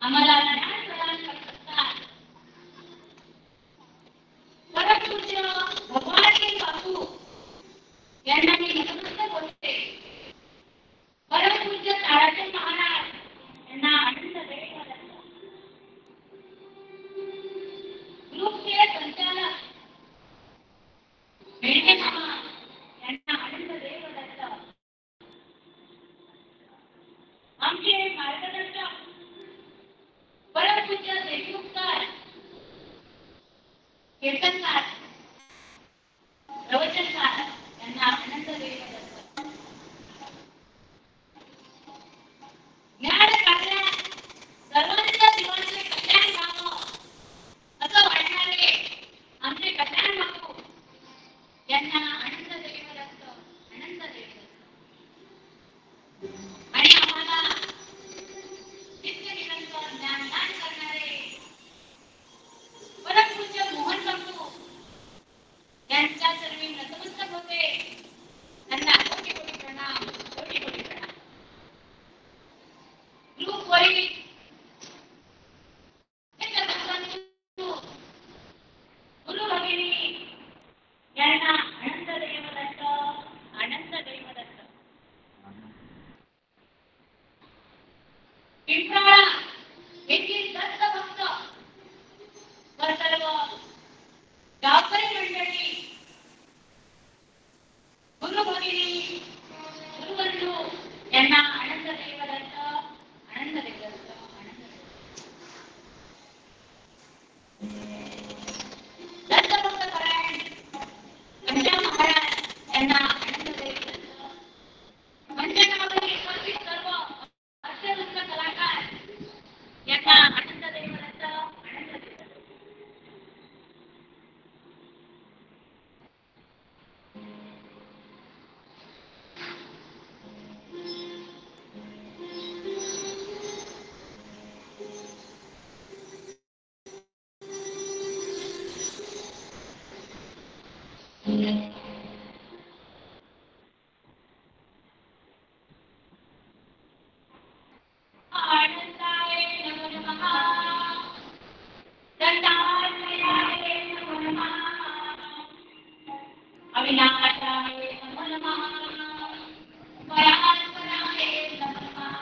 आम्हाला ज्ञान प्रदान करत असतात. परमपूज्य भगवान बापू यांना मी नतमस्तक होते. परमपूज्य ताराचंद महाराज यांना आनंद देईवर ग्रुपचे संचालक मेढे मामा यांना आनंद देईवर आमचे मार्गदर्शक परमपूज्य देशमुखकर कीर्तनकार प्रवचनकार यांना आनंद देईवर ज्ञान कार्यात सर्वांच्या जीवनाचे कल्याण व्हावं असं वाटणारे आमचे कल्याण बापू यांना आनंद देईवर आनंद देईवर आणि आम्हाला नित्य निरंतर ज्ञानदान करणारे परमपूज्य मोहन बापू यांच्या सर्व नतमस्तक होते. त्यांना कोटी कोटी प्रणाम, कोटी कोटी प्रणाम. ग्रुपवरील गुरु भगिनी यांना आनंद देईवर आनंद देईवर पिंपळा येथील दत्त भक्त व सर्व गावकरी मंडळी गुरु भगिनी गुरुबंधू यांना आनंद देईवर आनंद देईवर दत्त भक्त परायण पंजा महाराज यांना आनंद देईवर पंचनामावरील उपस्थित सर्व हास्यरंग कलाकार यांना आनंद देईवर आनंद देईवर आनंदाय नमो नमः. दत्तात्रेयाय नमो नमः. अविनाशाय नमो नमः. परात्पराय नमो नमः.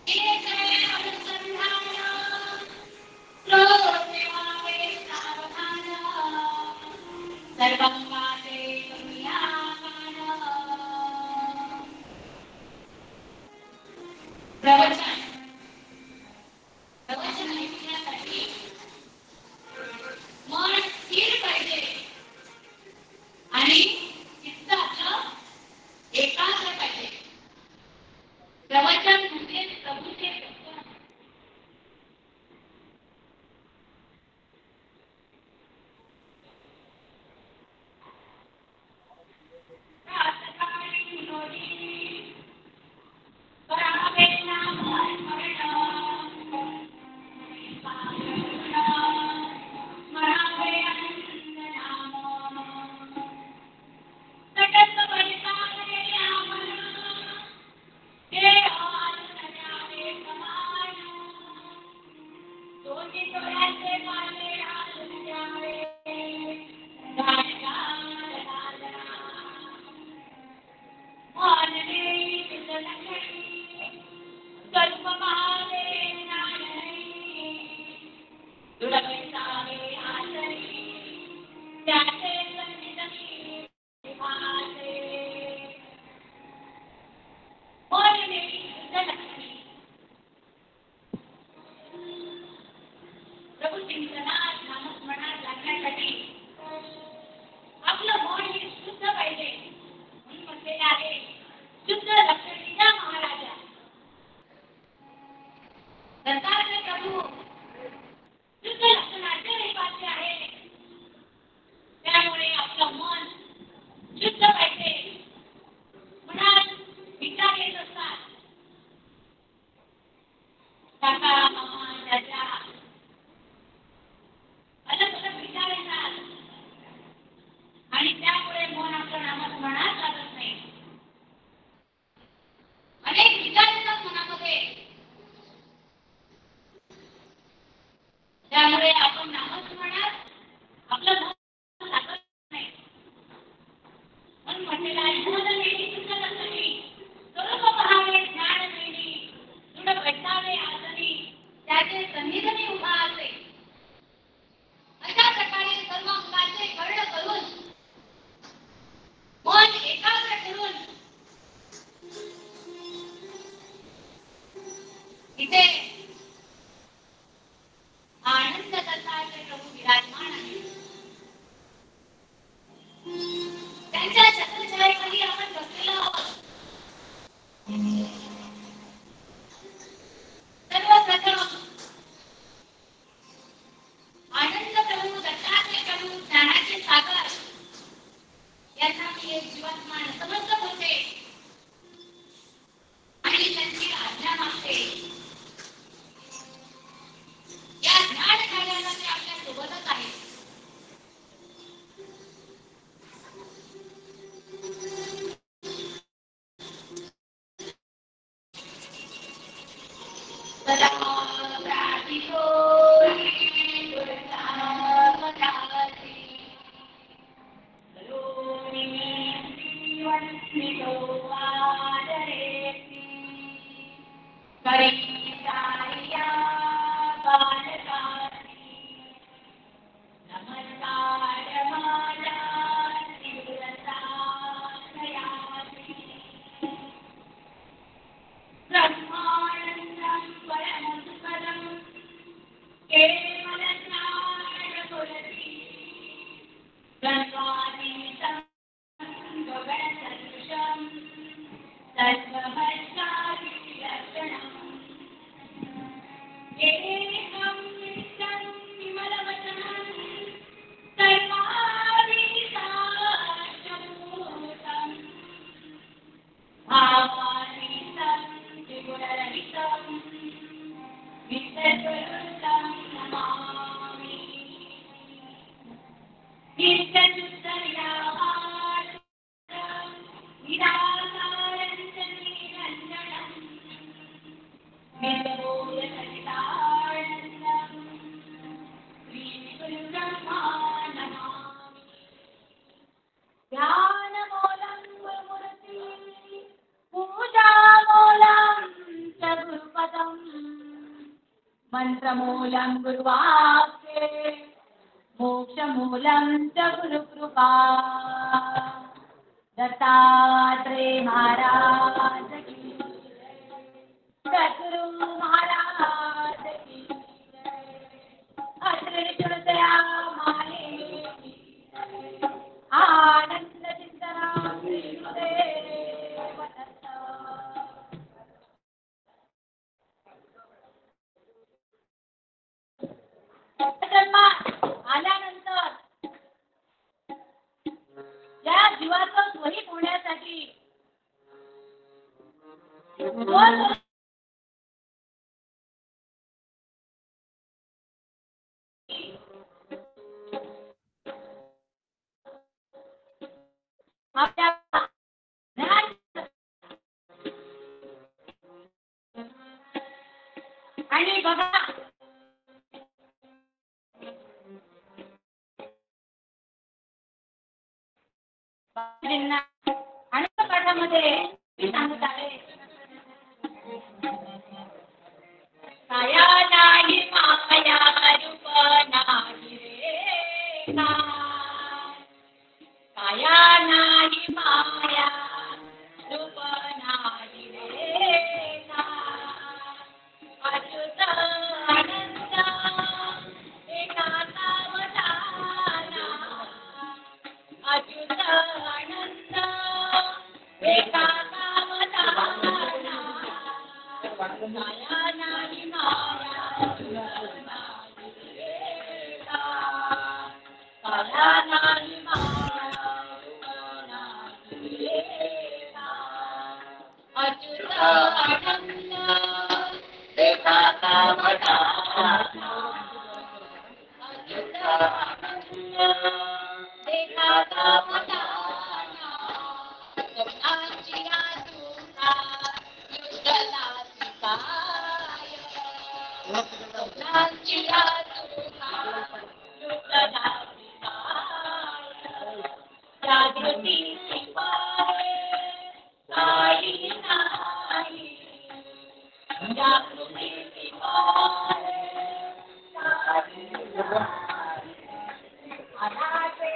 एकाय अनुसंधान प्रोदेवाय सावधान सर्वंगाते करुण्यामान. प्रवचन प्रवचन ऐकण्यासाठी मन स्थिर पाहिजे आणि चित्त आपलं एकाग्र पाहिजे. प्रवचन म्हणजे प्रभूचे प्रवचन. प्रातःकाळी विनोदी करावे नामस्मरण स्मरावे आनंदनाम तटस्थ परिसारे आमन हे आनंदावे समान दोन्ही डोळ्याचे पाले आनंद द्यावे सर्व महादेव नारायणी दुर्गेशावे आचरी त्याचे संविधानी विभासे बोलणे शुद्धलक्ष्मी. प्रभू चिंतनात नामस्मरणात लागण्यासाठी आपलं मन हे शुद्ध पाहिजे. म्हणून म्हटलेले आहे शुद्ध लक्षणीचा महाराजा दत्तात्रय प्रभू शुद्ध लक्षणाचे रहिवासी आहे. त्यामुळे आपलं मन शुद्ध पाहिजे. मनात विचार येत असतात इथे आनंद दत्तात्रय प्रभू विराजमान आहे. त्यांच्या छत्रछायेखाली आपण बसलेलो आहोत. सर्वप्रथम आनंद प्रभू दत्तात्रय प्रभू ज्ञानाचे सागर यांना मी एक जीवात्मा नतमस्तक होते आणि त्यांची आज्ञा मागते. या ज्ञान कार्याला ते आपल्या सोबतच आहे. मंत्रमूलं गुरुवाक्ये मोक्षमूलं च गुरुकृपा. दत्तात्रेय महाराज की सद्गुरु महाराज की अत्रिशुद्धया माये आनंद चिंतना श्रीदेव दत्त. आल्यानंतर या जीवाचं त्वरित होण्यासाठी आणि बघा पाठामध्ये सांगत आहे काया नाही माया रूप नाही रे काया नाही माया रूप नाही रे अच्युत आनंद एका नामधाना अच्युत आनंद एका नामधाना काया नाही माया काया नाही माया अच्युत आनंद एका नामधाना अच्युत आनंद एका नामधाना स्वप्नांची आतुरता युद्धला शिकाय स्वप्नांची आतुरता युद्धला शिकाय जागृतीची पाय काही नाही जागृतीची पाय काही नाही अनाथे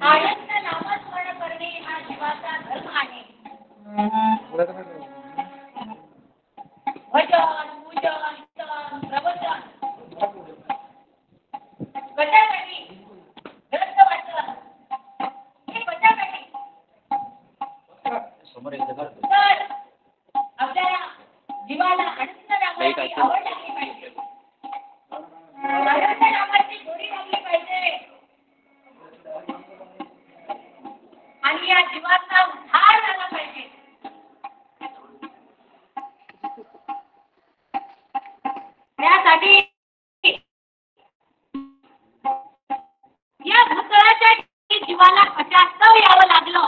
आनंद नामस्मरण करणे हा जीवाचा धर्म आहे. भजन, पूजन, कीर्तन, प्रवचन कशासाठी? ग्रंथ वाचन हे कशासाठी? तर आपल्या जीवाला आनंद नामाची आवड लागली पाहिजे. आनंद नामाची गोडी लागली पाहिजे आणि या जीवाचा उद्धार झाला पाहिजे. त्यासाठी या भूतळाच्या जीवाला कशास्तव यावं लागलं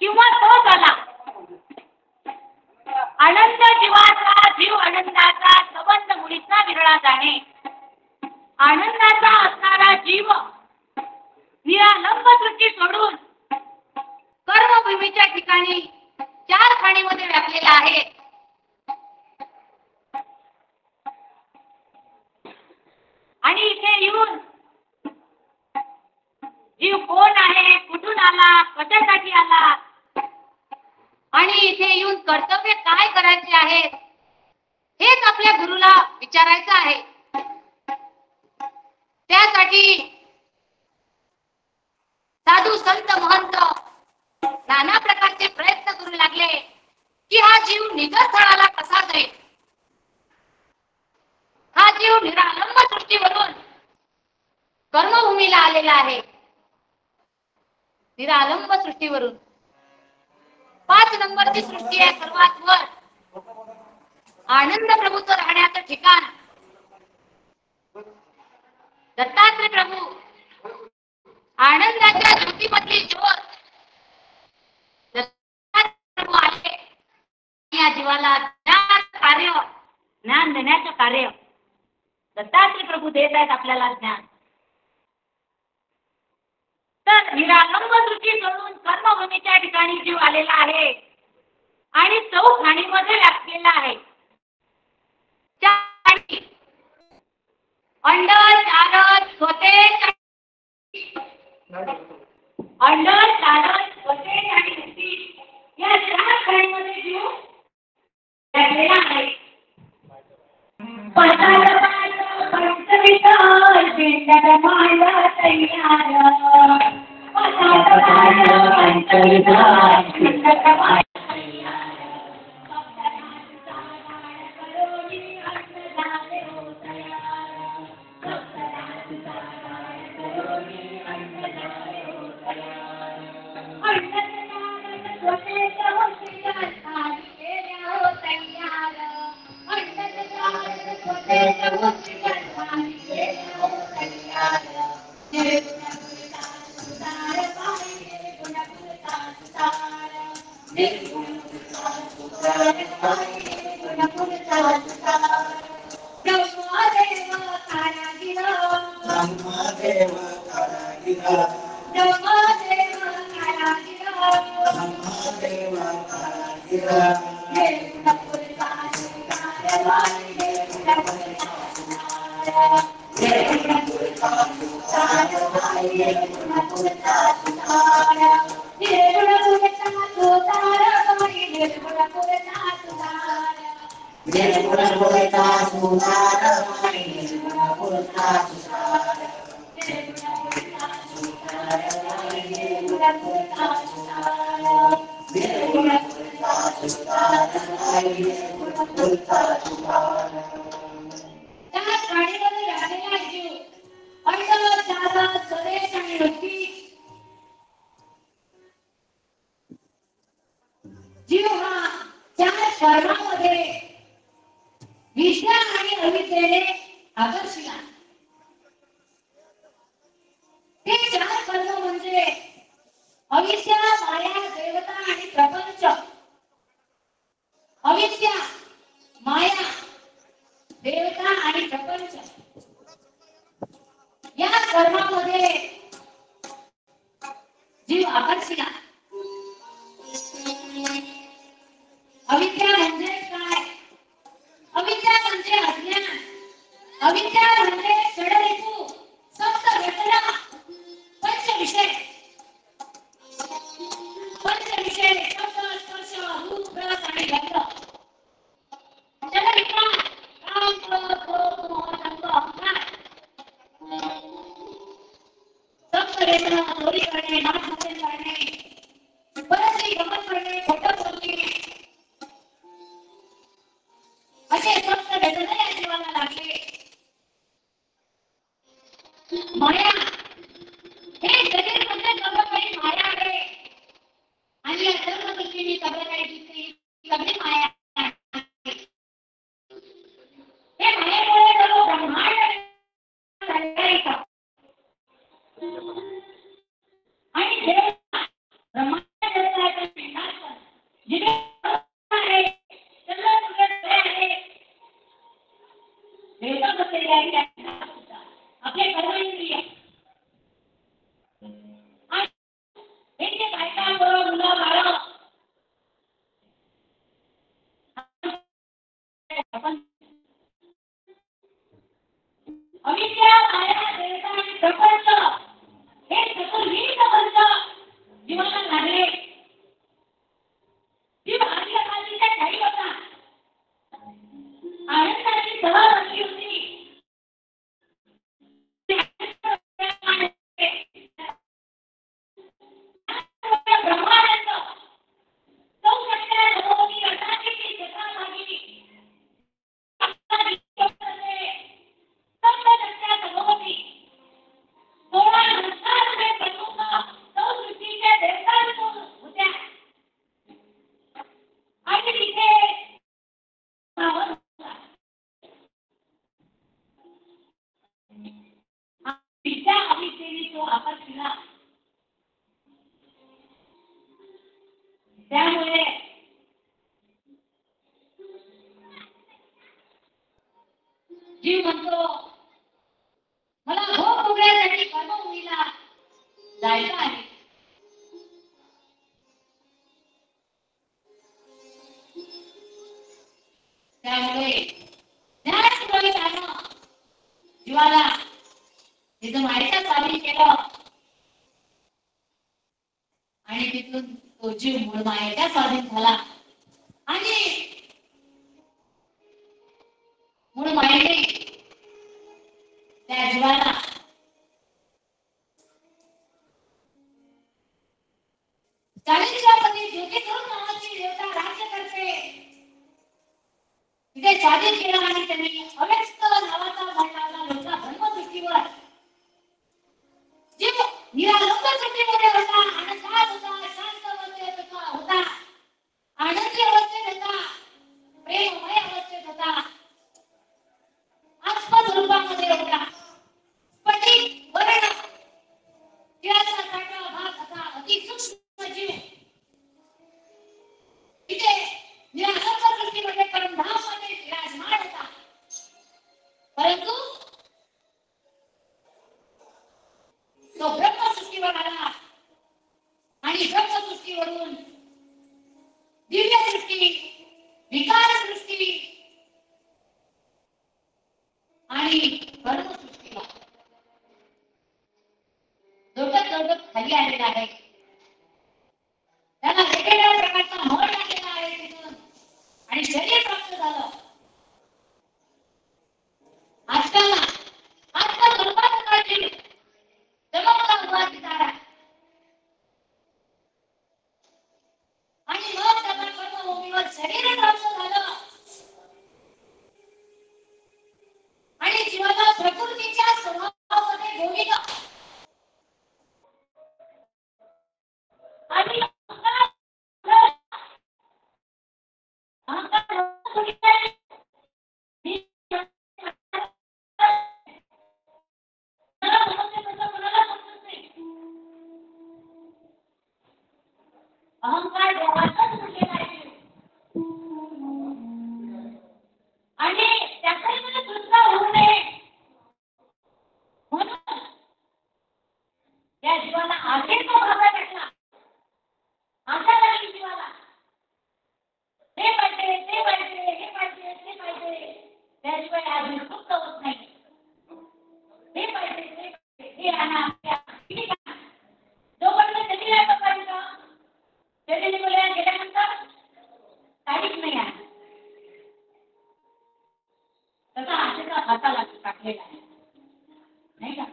किंवा तो झाला आनंद जीवाचा जीव आनंदाचा संबंध मुळीचा विरळा जाणे. आनंदाचा असणारा जीव निरालंब दृष्टी सोडून कर्मभूमीच्या ठिकाणी चार खाणीमध्ये व्यापलेला आहे. आणि इथे येऊन जीव कोण आहे, कुठून आला, कशासाठी आला आणि इथे येऊन कर्तव्य काय करायचे आहे हेच आपल्या गुरुला विचारायचं आहे. त्यासाठी साधू संत महंत नाना प्रकारचे प्रयत्न करू लागले की हा जीव निजस्थळाला कसा जाईल. हा जीव निरालंब सृष्टीवरून कर्मभूमीला आलेला आहे. निरालंब सृष्टीवरून 5 नंबरची सृष्टी आहे सर्वात वर. आनंद प्रभूचं राहण्याचं ठिकाण. दत्तात्रय प्रभू आनंदाच्या ज्योतीमधली ज्योत. दत्तात्रय प्रभू आले या जीवाला ज्ञान देण्याचं कार्य दत्तात्रय प्रभू देत आहेत आपल्याला ज्ञान. तर निरालंब दृष्टी सोडून कर्मभूमीच्या ठिकाणी जीव आलेला आहे आणि चौखाणीमध्ये व्यापलेला आहे. अंड, चारद, स्वतेज, अंड, चारद, स्वतेज आणि मुक्ती या 4 खाणीमध्ये जीव व्यापलेला आहे. जीव हा चार कर्मामध्ये विद्या आणि अविद्येने आकर्षिला. हे चार कर्म म्हणजे अविद्या, माया, देवता आणि प्रपंच. अविद्या, माया, देवता आणि प्रपंच या कर्मामध्ये जीव आकर्षिला. अविद्या म्हणजे काय? अविद्या म्हणजे अज्ञान. अविद्या म्हणजे षडरिपू, सप्त व्यसना, पंच विषय. पंच विषय शब्द, स्पर्श, रूप, रस आणि गंध. षडरिपा काम, क्रोध, लोभ, मोह, संग, अहंकार. सप्त व्यसना चोरी करणे, नामहत्या करणे, परस्त्री गमन करणे, खोटं बोलणे, असे सप्त व्यसन या जीवाला लागले. माया हे जगत म्हणजे सर्व काही माया आहे आणि या सर्व दृष्टीने सगळं काही दिसते सगळी माया आहे. हे मायेमुळे सर्व ब्रह्मांड चाललंय आणि हे ब्रह्मांड जगताचं सिद्धांत जिथे आहे सगळं सगळं आहे. देवता बसलेले आहे आपले कर्मेंद्रिय हे बायका मुलं मुलं बाळं अविद्या, माया, देवता आणि प्रपंच हे चतुर्विध पंच जीवाला लागले. जीव आधी आधीच्या ठाई होता. आनंदाची सहल असली होती. ब्रह्मानंद तो सत्या भगवती अर्थाची जगामागी त्यामुळे जीव म्हणतो मला भोग उघडण्यासाठी कर्मभूमीला जायचं आहे. त्यामुळे ज्ञानप्रवी त्यानं जीवाला तिथं मायेच्या स्वाधीन केलं आणि तिथून तो जीव मूळ मायेच्या स्वाधीन झाला आणि मूळ मायेने त्या जीवाला चाळीसच्या ज्योतिषोर नावाची देवता राज्य करते तिथे स्वाधीन केला आणि त्यांनी अव्यक्त नावाचा भर लावला लोका ब्रह्मसृष्टीवर. जीव निरालंब सृष्टीमध्ये होता, आनंदात होता, शांत अवस्थेत होता, आनंदी अवस्थेत होता, प्रेममय अवस्थेत होता, आत्मस्वरूपामध्ये होता. स्फटिक वर्ण तिळाचा साठा भाग असा अतिसूक्ष्म जीव तिथे निरालंब सृष्टीमध्ये परमधाममध्ये विराजमान होता. परंतु तो ब्रह्मसृष्टीवर आला आणि ब्रह्मसृष्टी दृष्टीवरून दिव्य दृष्टी, विकार दृष्टी आणि कर्म सृष्टीला लोटत लोटत खाली आलेला आहे. त्याला वेगवेगळ्या प्रकारचा मोह लागलेला आहे तिथून आणि शरीर प्राप्त झालं. आजकाल भगवान काळजी चमकता हुआ सितारा आणि मग त्याला कर्मभूमीवर शरीर प्राप्त झालं आणि जीवाला प्रकृतीच्या स्वभावामध्ये ठेवलं आणि अहंकार देवाचाच मुलगा आहे आणि त्याचाही मला दुसरा होऊ नये म्हणून त्या जीवाला आधी तो भागा टाकला. आशा लागली जीवाला, हे पाहिजे ते पाहिजे हे पाहिजे ते पाहिजे, त्याशिवाय आधी तृप्त होत नाही. हे पाहिजे ते पाहिजे हे आणा जोपर्यंत त्याची नाही तोपर्यंत त्याचे निघून गेल्यानंतर काहीच नाही आहे. तसा आशेचा हाताला टाकलेला आहे नाही का.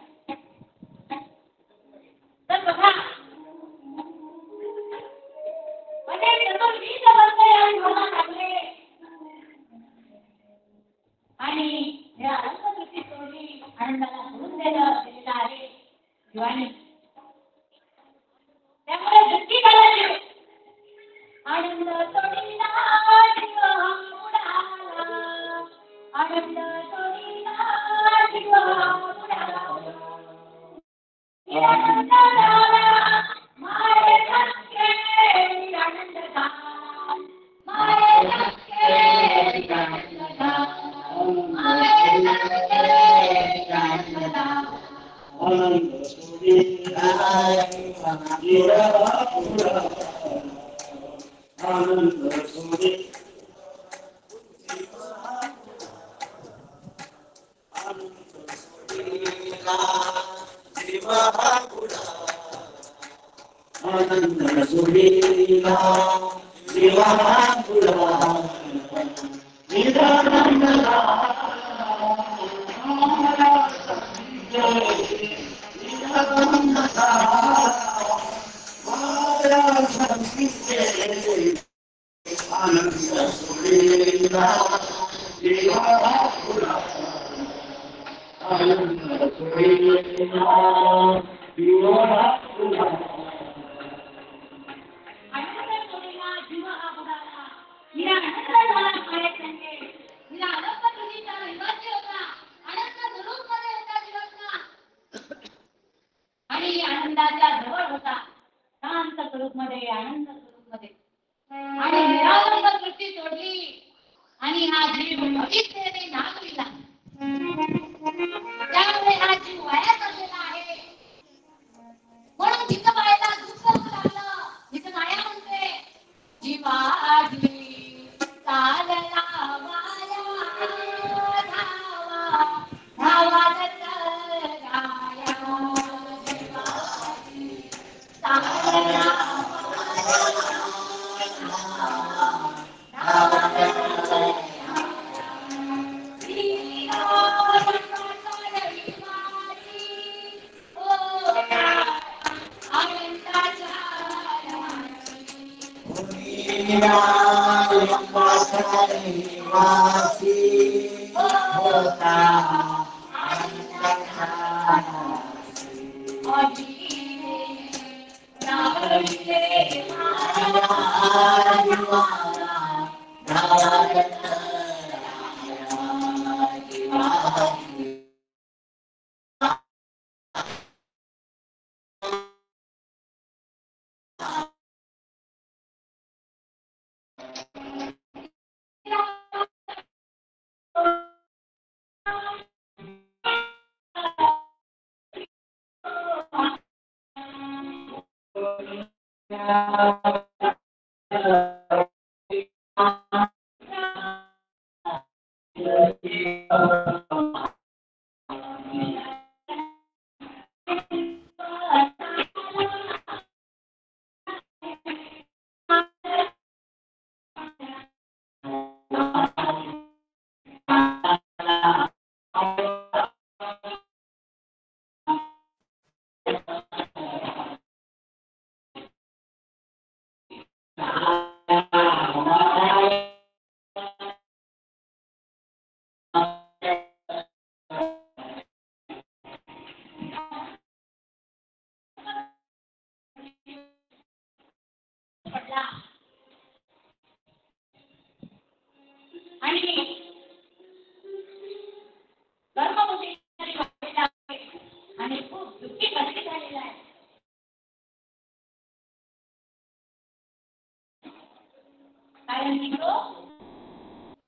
तर बघा आणि या अल्पदृष्टी तोडली आनंदाला सोडून दिलेला आहे जीवाने. त्यामुळे दृष्टी काढायची आनंद तोडीला जीव हा उडाला, आनंद तोडीला जीव हा उडाला, आनंद झाला माये धक्के आनंद झाला माये धक्के आनंद झाला माये धक्के आनंद झाला. आनंद सुधीला आनंद सुधीला आनंद सुधीला आनंदाच्या जवळ होता, शांत स्वरूपमध्ये आनंद स्वरूपमध्ये आणि निरावंत दृष्टी सोडली आणि हा जीव अविद्येने नाचविला. त्यामुळे हा जीव वाया चाललेला आहे. म्हणून जिथं पाहायला दुःख होऊ लागलं, जिथं माया म्हणते जीवाजी चालला वाया धावा धावा दत्तराया जीवाजी चालला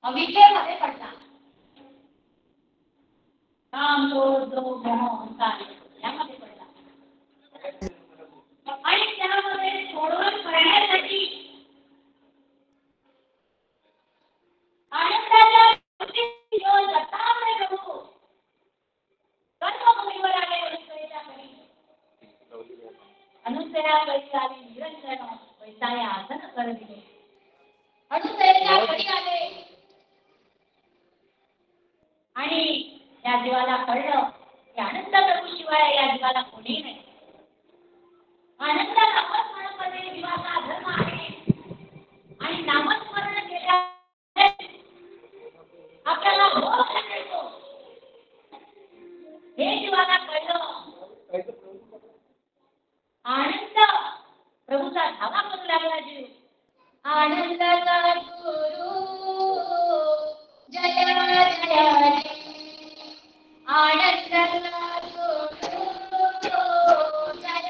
अविद्येमध्ये पडला. काम, क्रोध, लोभ, मोह, अहंकार यामध्ये पडला. आणि त्यामध्ये सोडवण करण्यासाठी आनंदाच्या जो दत्तात्रय प्रभू कर्मभूमीवर आले अनुसरेच्या घरी. अनुसया घरी आली निरंजन वैताया आसन कर दिले. अनुसरेच्या घरी आले आणि या जीवाला कळलं की आनंद प्रभू शिवाय या जीवाला कोणी नाही. आनंद नामस्मरणामध्ये जीवाचा धर्म आहे आणि नामस्मरण केल्याने आपल्याला मोक्ष मिळतो. हे जीवाला कळलं. आनंद प्रभूचा धावा करू लागला जीव. आनंदाचा गुरु जय जय आनंदाचा गुरु जय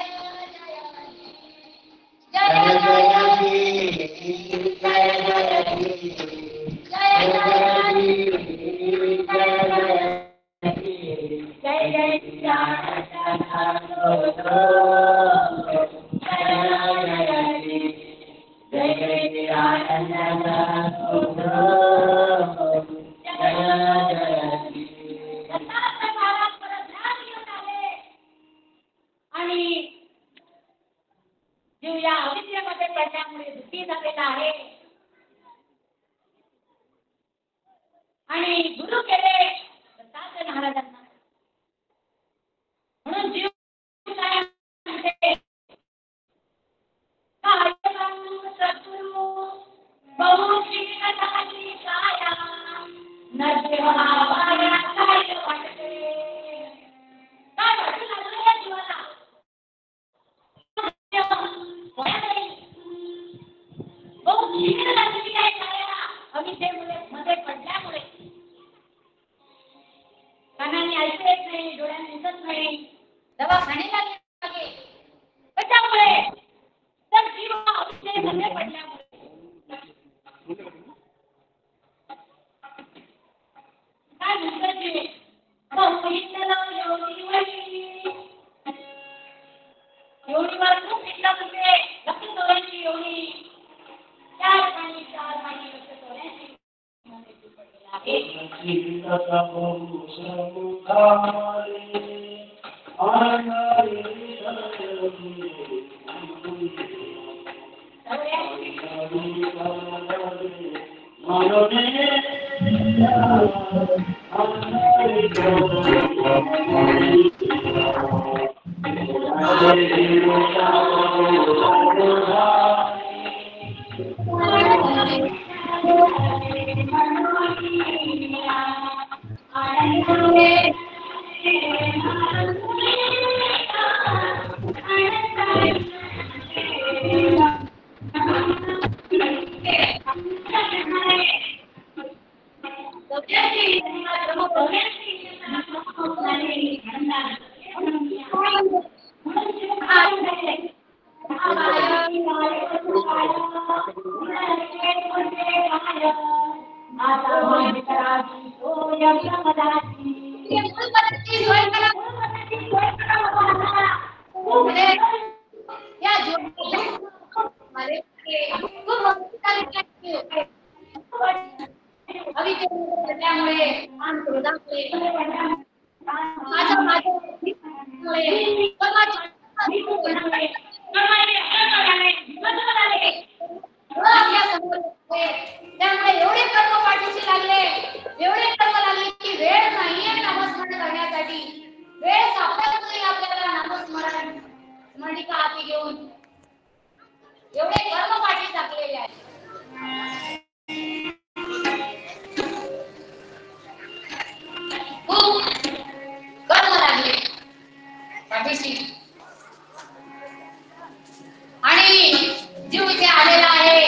जीव या अविद्येमध्ये पडल्यामुळे दुःखी झालेला आहे. आणि गुरु केले दत्तात्रय महाराजांना. म्हणून जीव काय म्हणते, सद्गुरु बहुश्रीनाथाची काया नरदेव भावाया काय वाटते. काय वाटू लागलं या जीवाला. अविद्येमध्ये पडल्यामुळे कानाने ऐकू येत नाही, डोळ्यांनी दिसत नाही, दवाखान्याला गेले. कशामुळे तर जीव अविद्येमध्ये पडल्यामुळे. काय म्हणतात ते एवढी वाचून घेतला म्हणजे लक्ष चोरांची एवढी चार पाणी लक्ष चोरांची मी खूप बोलले पण माझे अकरा झाले विश्वास झाले आपल्या समोर त्यामुळे एवढे कर्म पाठीशी लागले एवढे कर्म लागले की वेळ नाहीये नामस्मरण करण्यासाठी वेळ सापडत नाही आपल्याला नामस्मरण स्मरणिका हाती घेऊन एवढे कर्म पाठी टाकलेले आहेत खूप कर्म लागले पाठीशी आणि जीव इथे आलेला आहे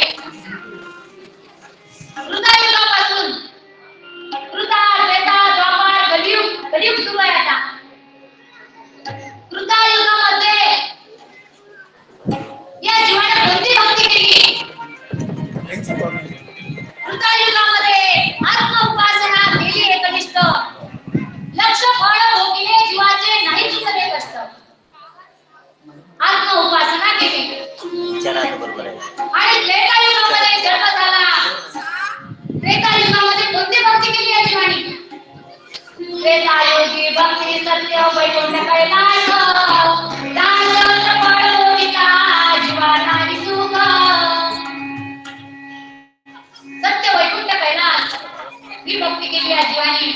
कृतायुगापासून कृता त्रेता द्वापार कलियुग सुरू आहे आता कृतायुगामध्ये या जीवाने कोणती भक्ती केली कृतायुगामध्ये आत्म उपासना केली एकनिष्ठ लक्ष फळ भोगिले जीवाचे नाही चुकले कष्ट आत्म उपासना केली आणि त्रेतायुगामध्ये जन्म झाला त्रेतायुगामध्ये कोणती भक्ती केली या जीवाने त्रेतायुगी भक्ती सत्य वैकुंठ कैलास दान फळ भोगिता जीवाला सुख सत्य वैकुंठ कैलास ही भक्ती केली या जीवाने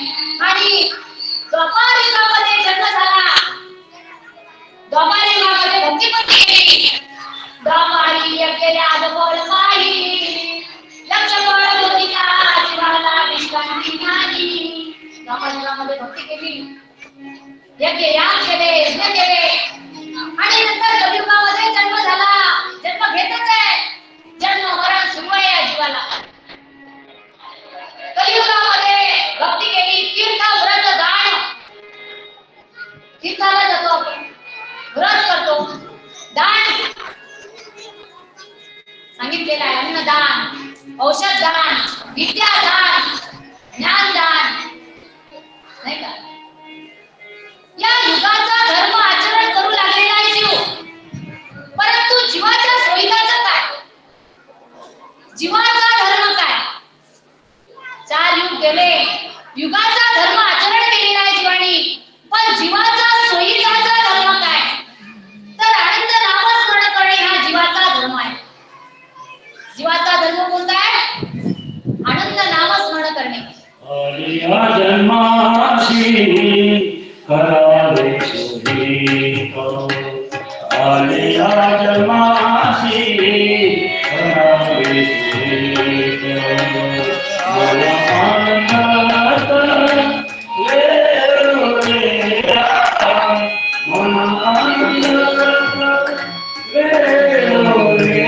आणि द्वापार युगामध्ये जन्म झाला द्वापार युगामध्ये भक्ती पण केली द्वापारी केल्या अदफळ पाहिली लक्ष फळ भोगिता जीवाला विश्रांती नाही द्वापार युगामध्ये भक्ती केली यज्ञ याग केले यज्ञ केले आणि नंतर कलियुगामध्ये जन्म झाला जन्म घेतच आहे जन्म मरण सुरू आहे या जीवाला कलियुगामध्ये भक्ती केली तीर्थ व्रत दान तीर्थाला जातो आपण व्रत करतो दान सांगितलेलं आहे अन्नदान औषधदान विद्यादान ज्ञानदान नाही का या युगाचा धर्म आचरण करू लागलेला आहे जीव परंतु जीवाच्या सोयीचं काय जीवाचा धर्म काय 4 युग गेले युगाचा धर्म आचरण केलेला आहे जीवानी पण जीवाचा सोयीचा धर्म काय तर आनंद नामस्मरण करणे हा जीवाचा धर्म आहे जीवाचा धर्म कोणता आहे आनंद नामस्मरण करणे आलिया जन्माशी करावे सुनीत आलिया जन्माशी करावे सुनीत मला आनंदात वेरो रे मला आनंदात वेरो रे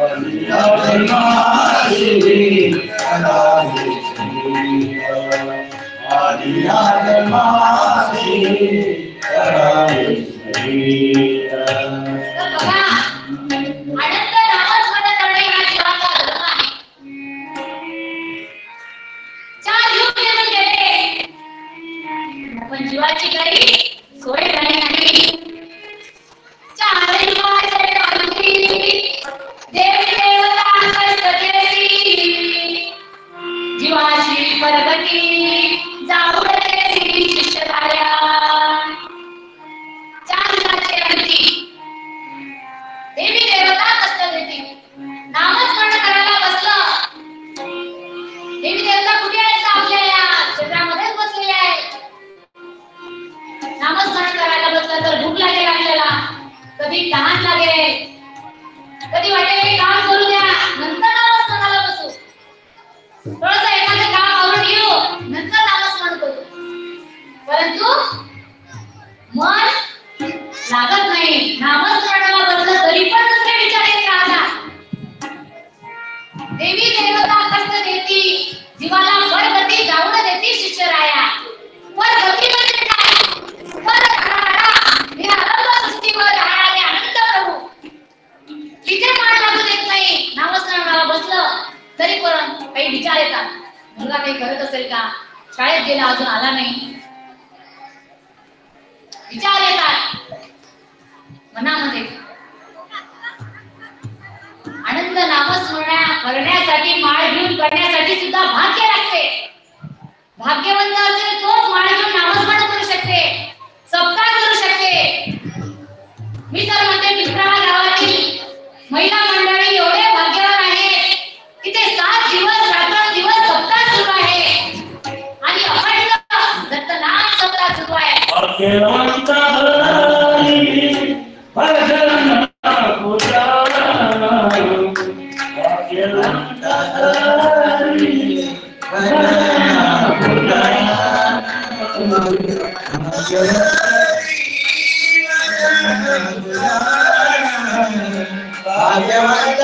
आलिया जन्माशी करावे आलिया जन्माशी करावे आनंद नामस्मरण करणे हा जीवाचा धर्म आहे 4 युग येऊन गेले पण जीवाची काही सोय झाली नाही 4 युगाचे पालखी देवी देवता कष्ट देवी जीवाची प्रगती जाऊ देवी शिष्य झाल्या 4 युगाचे अंती देवी देवता कष्ट देते नामस्मरण करायला बसलं देवी देवता कुठे आहेत आपल्या या क्षेत्रामध्येच बसलेले आहेत नामस्मरण करायला बसलं तर भूक लागेल आपल्याला कधी तहान लागेल कधी वाटेल काम करू द्या नंतर नामस्मरणाला बसू थोडंसं एखादं काम आवरून घेऊ नंतर नामस्मरण करू परंतु मन लागत नाही नामस्मरणाला बसलं तरी पण दुसरे विचार येत राहतात देवी देवता कष्ट देती जीवाला परगती जाऊन देती शिष्यराया परगती म्हणजे काय पर निरालंब सृष्टीवर राहणारे आनंद प्रभू तिथे मान लागू देत नाही नामस्मरणाला बसलं तरी पण काही विचार येतात मुलगा काही करत असेल का शाळेत गेला अजून आला नाही विचार येतात मनामध्ये आनंद नामस्मरण करण्यासाठी माळ घेऊन करण्यासाठी सुद्धा भाग्य लागते भाग्यवंत असेल तोच माळ घेऊन नामस्मरण करू शकते सप्ताह करू शकते भाग्यवंत हरी भजन पुराण भाग्यवंत हरी भजन भाग्यवंत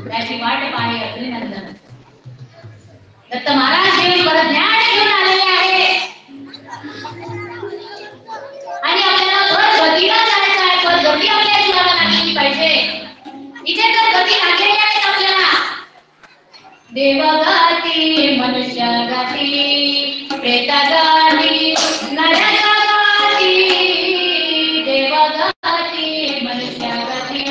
त्याची वाट पाहे अग्निनंदन. दत्त महाराज देव परत ज्ञान घेऊन आलेले आहे आणि आपल्याला परत गतीला जायचं आहे. परत गती आपल्या जीवाला लागली पाहिजे. इथे तर गती लागलेली आहे आपल्याला. देवगती मनुष्य गती प्रेत गती नर गती देवगती मनुष्य गती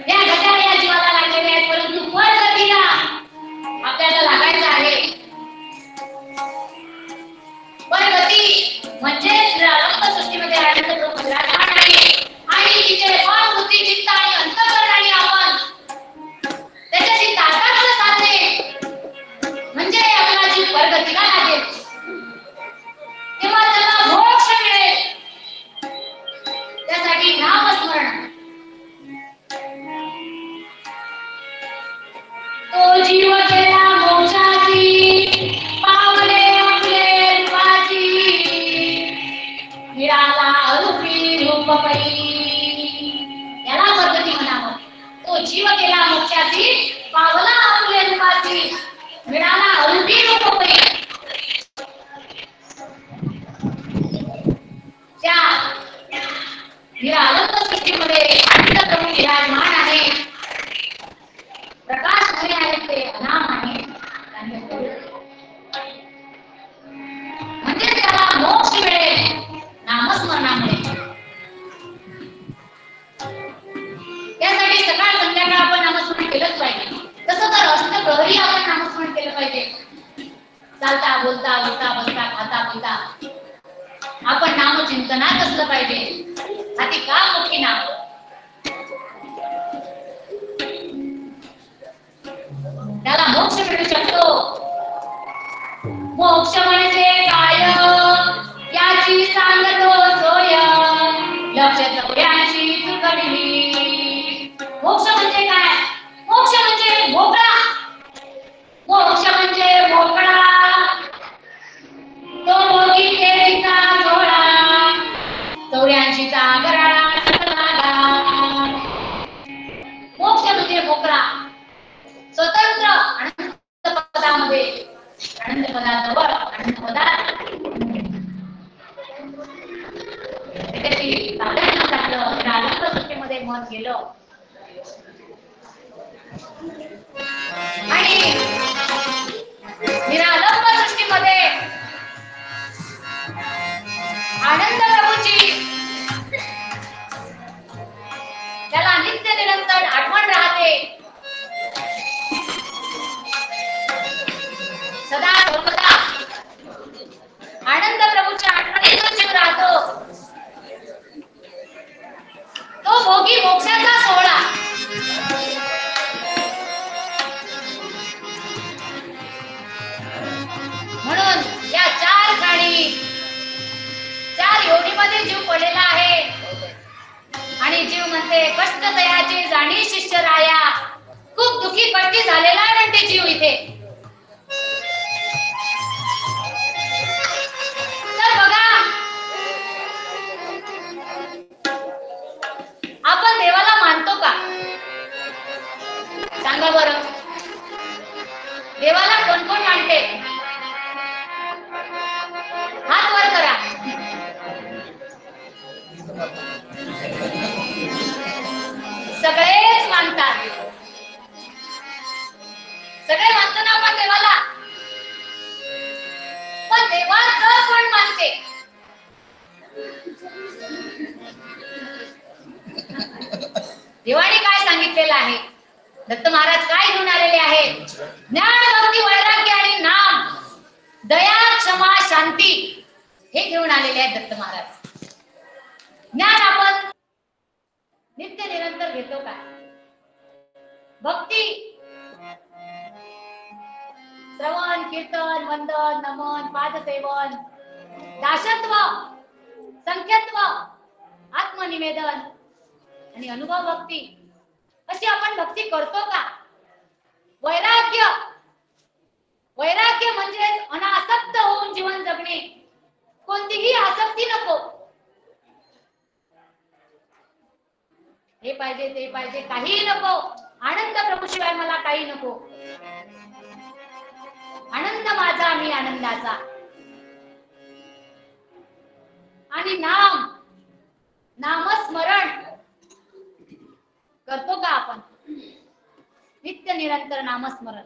या गत्या या जीवाला लागलेल्या आहेत. परंतु पर गतीला आपल्याला लागायचं आहे. पर गती म्हणजे प्रारंभ सृष्टीमध्ये आनंद प्रभू विराजमान आहे आणि तिथे मन बुद्धी चित्त आणि अंतःकरणाने आपण त्याच्याशी तादात्म्य साधले म्हणजे आपला जीव परगतीला लागेल. तेव्हा त्याला मोक्ष मिळेल. त्यासाठी नामस्मरण. तो जीव केला मोक्षाची पावले आपले रूपाची मिळाला अरूपी रूपपरी. याला पद्धती म्हणावं. तो जीव केला मोक्षाची पावला आपले रूपाची मिळाला अरूपी रूपपरी. त्या निरालंब सृष्टीमध्ये अनंत प्रभू विराजमान आहे. प्रकाशमय आहे. ते अनाम आहे. म्हणजे त्याला मोक्ष मिळेल नामस्मरणामुळे. त्यासाठी सकाळ संध्याकाळ आपण नामस्मरण केलंच पाहिजे. तसं तर अष्टप्रहरी आपण नामस्मरण केलं पाहिजे. चालता बोलता उठता बसता खाता पिता आपण नामचिंतनात असलं पाहिजे. हाती का मोठी नाम. त्याला मोक्ष मिळू शकतो. मोक्ष म्हणजे काय याची सांगतो सोय लक्ष 84 चुकविली. मोक्ष म्हणजे काय. मोक्ष म्हणजे मोकळा. मोक्ष म्हणजे मोकळा. तो भोगी केलीचा झोळा 84 चा गराळा लागा. मोक्ष म्हणजे मोकळा स्वतंत्र अनंत पदामध्ये अनंत पदाजवळ अनंत पदात त्याची साधना टाकलं. निरालंब सृष्टीमध्ये मन गेलं आणि निरालंब सृष्टीमध्ये आनंद प्रभूची त्याला नित्य निरंतर आठवण राहते. सदा सर्वदा आनंद प्रभूच्या आठवणीत जीव राहतो. तो भोगी मोक्षाचा सोहळा. म्हणून या 4 खाणी 4 योनीमध्ये जीव पडलेला आहे आणि जीव म्हणते कष्ट दयाची जाणी शिष्य राया. खूप दुःखी कष्टी झालेला आहे म्हणते जीव इथे. तर बघा आपण देवाला मानतो का. सांगा बरं. देवाला कोण कोण मानते. हात वर करा. सगळेच मानतात. देवाने काय सांगितलेलं आहे, दत्त महाराज काय घेऊन आलेले आहे? ज्ञान, भक्ती, वैराग्य आणि नाम, दया, क्षमा, शांती हे घेऊन आलेले आहेत दत्त महाराज. ज्ञान आपण नित्य निरंतर घेतो का? भक्ती श्रवण, कीर्तन, वंदन, नमन, पादसेवन, दासत्व, संख्यत्व, आत्मनिवेदन आणि अनुभव भक्ती अशी आपण भक्ती करतो का? वैराग्य, वैराग्य म्हणजे अनासक्त होऊन जीवन जगणे, कोणतीही आसक्ती नको. हे पाहिजे ते पाहिजे काहीही नको. आनंद प्रभूशिवाय मला काही नको. आनंद माझा मी आनंदाचा. आणि नाम, नामस्मरण करतो का आपण? नित्य निरंतर नामस्मरण.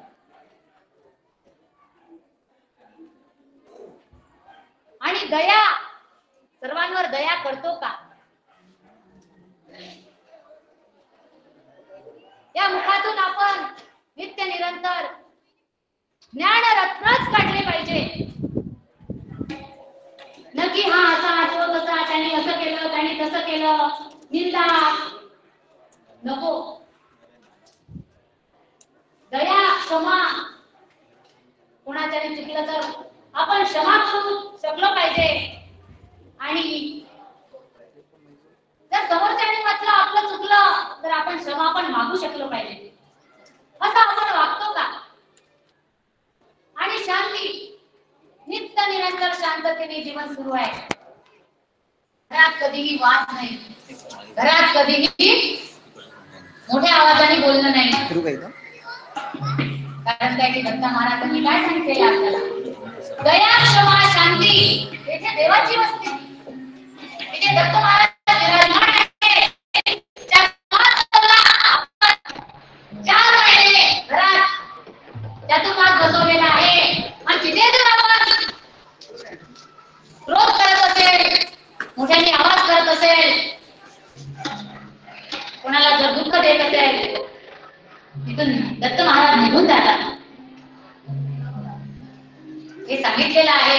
आणि दया, सर्वांवर दया करतो का? या मुखातून आपण नित्य निरंतर ज्ञान रत्नच काढले पाहिजे. नक्की हा असा तो तसा, त्याने असं केलं त्याने तसं केलं, निंदा नको. दया, क्षमा, कोणाच्याने चुकलं तर आपण क्षमा करू शकलो पाहिजे. आणि जर समोरच्याने म्हटलं आपलं चुकलं तर आपण क्षमा पण मागू शकलो पाहिजे. असं आपण वागतो का? आणि शांती, नित्य निरंतर शांततेने जीवन सुरू आहे. घरात कधीही वाद नाही, घरात कधीही मोठ्या आवाजाने बोलणं नाही. कारण त्याने दत्त महाराजांनी काय सांगितले आपल्याला? दया, क्षमा, शांती येथे देवाची वस्ती, इथे दत्त महाराज विराजमान आहे. चार महिने घरात चातुर्मास बसवलेला आहे. आणि तिथे जर आपण क्रोध करत असेल, मोठ्याने आवाज करत असेल, कोणाला जर दुःख देत असेल, तिथून दत्त महाराज निघून जातात. हे सांगितलेलं आहे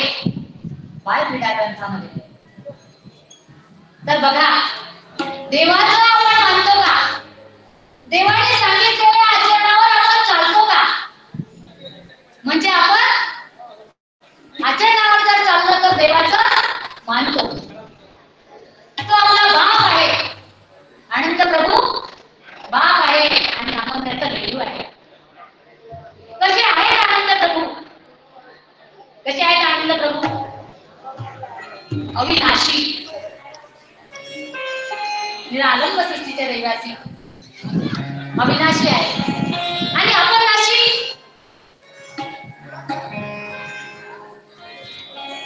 बालक्रीडा ग्रंथामध्ये. तर बघा, देवाचं आपण मानतो का? देवाने सांगितलेल्या आचरणावर आपण चालतो का? म्हणजे आपण आचरणावर जर चाललो तर देवाचं मानतो. तो आपला बाप आहे, आनंद प्रभू बाप आहे आणि आपण त्याचा लेकरू आहे. कसे आहेत आनंद प्रभू? कसे आहेत आनंद प्रभू? अविनाशी, निरालंब सृष्टीचे रहिवासी, अविनाशी आहे. आणि आपण नाशी.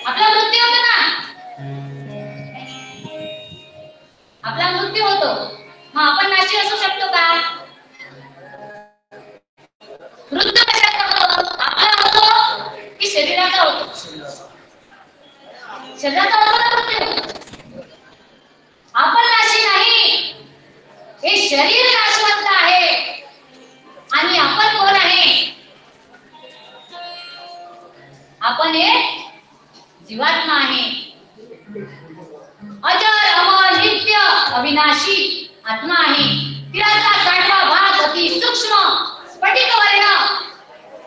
आपला मृत्यू होतो ना, आपला मृत्यू होतो, मग आपण नाशी असू शकतो का? मृत्यू कशाचा होतो? आपला होतो की शरीराचा होतो? शरीराचा होतो ना मृत्यू. आपण नाशी नाही, हे शरीर नाशवंत आहे. आणि आपण कोण आहे? आपण एक जीवात्मा आहे. अजर, अमर, नित्य, अविनाशी आत्मा आहे. तिराचा 60वा भाग अति सूक्ष्म स्फटिक वर्ण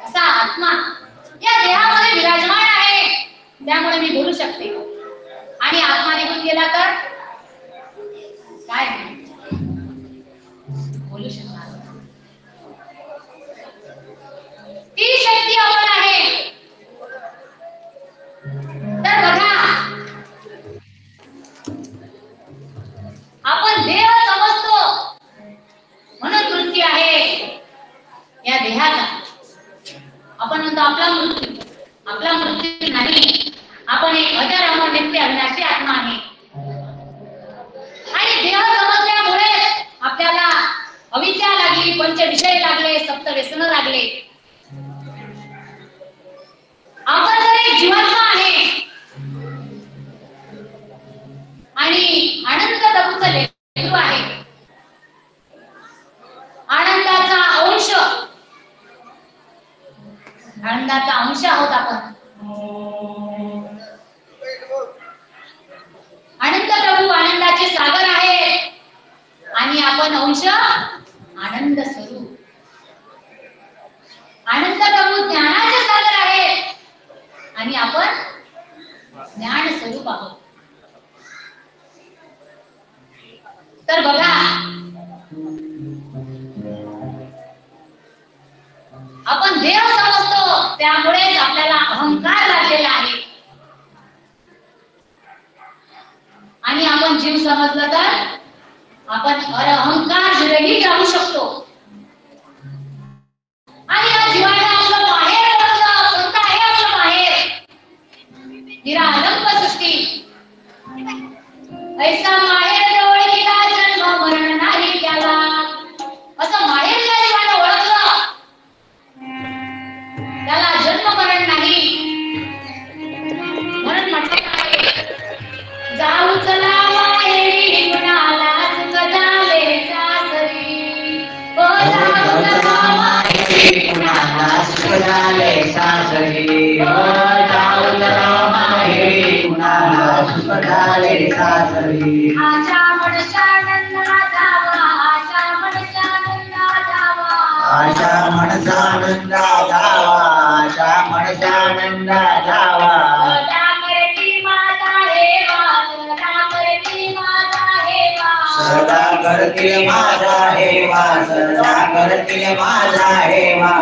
असा आत्मा या देहामध्ये विराजमान आहे. त्यामुळे मी बोलू शकते. आणि आत्मा निघून गेला तर काय बोलू शकणार? ती शक्ती आपण आहे. तर बघा, आपण देह समजतो म्हणून मृत्यू आहे या देहाचा. आपण म्हणतो आपला मृत्यू नाही. आपण एक अजर, अमर, नित्य, अविनाशी आत्मा आहे. आणि देह समजल्यामुळे आपल्याला अविद्या लागली, पंचविषय लागले, सप्तव्यसन लागले. आपण तर एक जीवात्मा आहे आणि आनंद प्रभूचा लेकरू आहे. आनंदाचा अंश आहोत आपण. आनंद प्रभू आनंदाचे सागर आहे आणि आपण अंश आनंद स्वरूप. आनंद प्रभू ज्ञानाचे सागर आहे आणि आपण ज्ञान स्वरूप आहोत. तर बघा, आपण देव समजतो त्यामुळेच आपल्याला अहंकार लागलेला आहे आणि आपण जीव समजलं तर आपण अहंकार विरहित राहू शकतो. आणि या जीवाला आपलं बाहेर ओळखलं, कोणतं आहे आपलं बाहेर? निरालंब सृष्टी. ऐसा माहेर जवळ गेला जन्म मरण नाही त्याला. असं माहेर ज्या जीवाला ओळखलं त्याला जन्म मरण नाही. म्हणून म्हटलं आहे, जाऊ चला माहेरी कुणाला सुख झाले सासरी. हो जाऊ चला माहेरी कुणाला सुख झाले सासरी. हो जाऊ चला माहेरी कुणाला सुख झाले सासरी. आशा म्हणशानंदा जावा, आशा म्हणशानंदा जावा. आशा म्हणशानंदा जावा, आशा म्हणशानंदा जावा. सदा करतील माझा हेवा, सदा करतील माझा हेवा.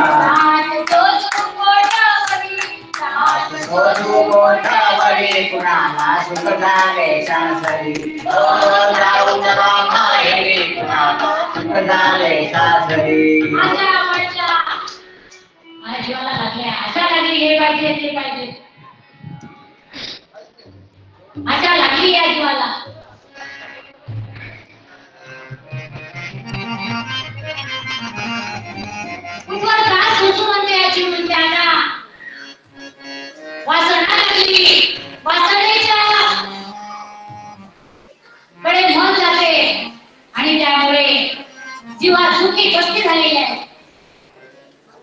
सोजू गोठावरी कुणाला सुख झाले सासरी. हो जाऊ चला माहेरी कुणाला सुख झाले सासरी. जीवाला लागल्या आशा लागली, हे पाहिजे ते पाहिजे, आशा लागली या जीवाला. कुठवर त्रास होतो म्हणते या जीव त्याला. वासना लागली, वासनेच्या कडे मन जाते आणि त्यामुळे जीवा दुःखी कष्टी झालेली आहे.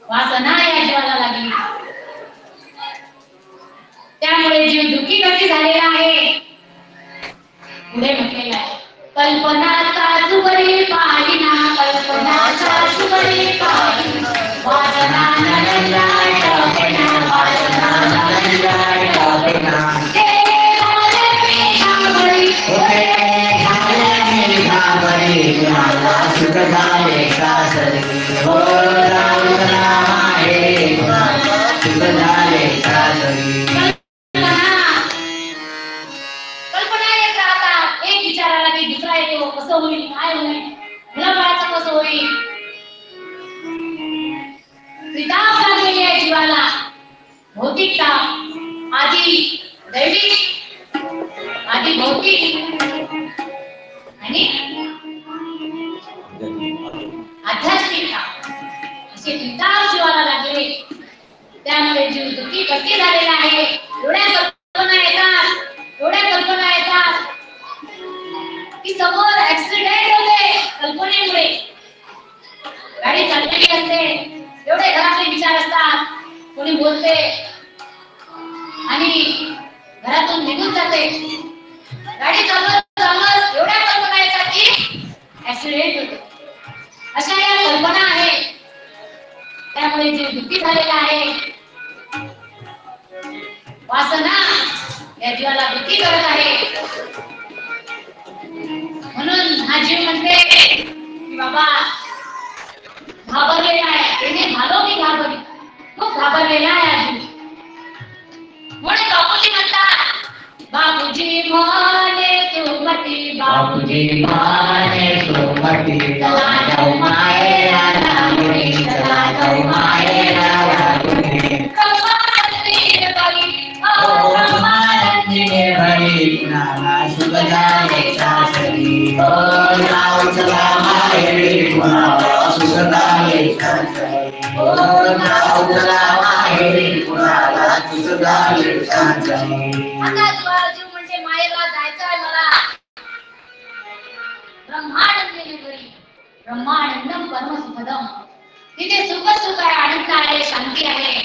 वासना या जीवाला लागली त्यामुळे जीव दुःखी कष्टी झालेला आहे. पुढे म्हटलेलं आहे, कल्पना सासुवरी पाहिना, कल्पना सासुवरी पाहिना. वासना नंदाय टाकेना, वासना नंदाय टाकेना. हे झाले मी घाबरी, हे झाले मी घाबरी. कुणाला सुख झाले सासरी. हो जाऊ चला माहेरी कुणाला सुख झाले सासरी. कल्पना येत राहतात. एक विचाराला की दुसरा येतो, कसं होईल, काय होईल, मुलाबाळाचं कसं होईल. ताप लागलेली आहे जीवाला. भौतिक ताप, आधी दैविक, आधी भौतिक आणि आध्यात्मिक ताप, असे ताप जीवाला लागले. त्यामुळे जीव दुःखी कष्टी झालेला आहे. एवढ्या कल्पना येतात की समोर ऍक्सिडेंट होते कल्पनेमुळे. गाडी चाललेली असते, एवढे घरातले विचार असतात, कोणी बोलते आणि घरातून निघून जाते. गाडी चालवत एवढ्या कल्पना येतात की ऍक्सिडेंट होते. अशा या कल्पना आहेत, त्यामुळे जीव दुःखी झालेला आहे. वासना या जीवाला दुःखी करत आहे. म्हणून हा जीव म्हणते की बाबा घाबरलेला आहे, त्याने झालो मी घाबरली, खूप घाबरलेला आहे हा जीव. म्हणून बापूजी म्हणतात, बापूजी माने सुमती, बापूजी माने सुमती. चला जाऊ माहेराला मुनी, चला जाऊ माहेराला मुनी. ब्रह्मानंदीने बरी, हो ब्रह्मानंदीने बरी. कुणाला सुख झाले सासरी. हो जाऊ चला माहेरी कुणाला सुख झाले सासरी. हो जाऊ चला माहेरी कुणाला सुख झाले सासरी. आता जीव म्हणजे मायेला जायचं आहे मला. ब्रह्मानंदीने बरी, ब्रह्मानंदम परमसुखदम. तिथे सुख सुख आहे, आनंद आहे, शांती आहे.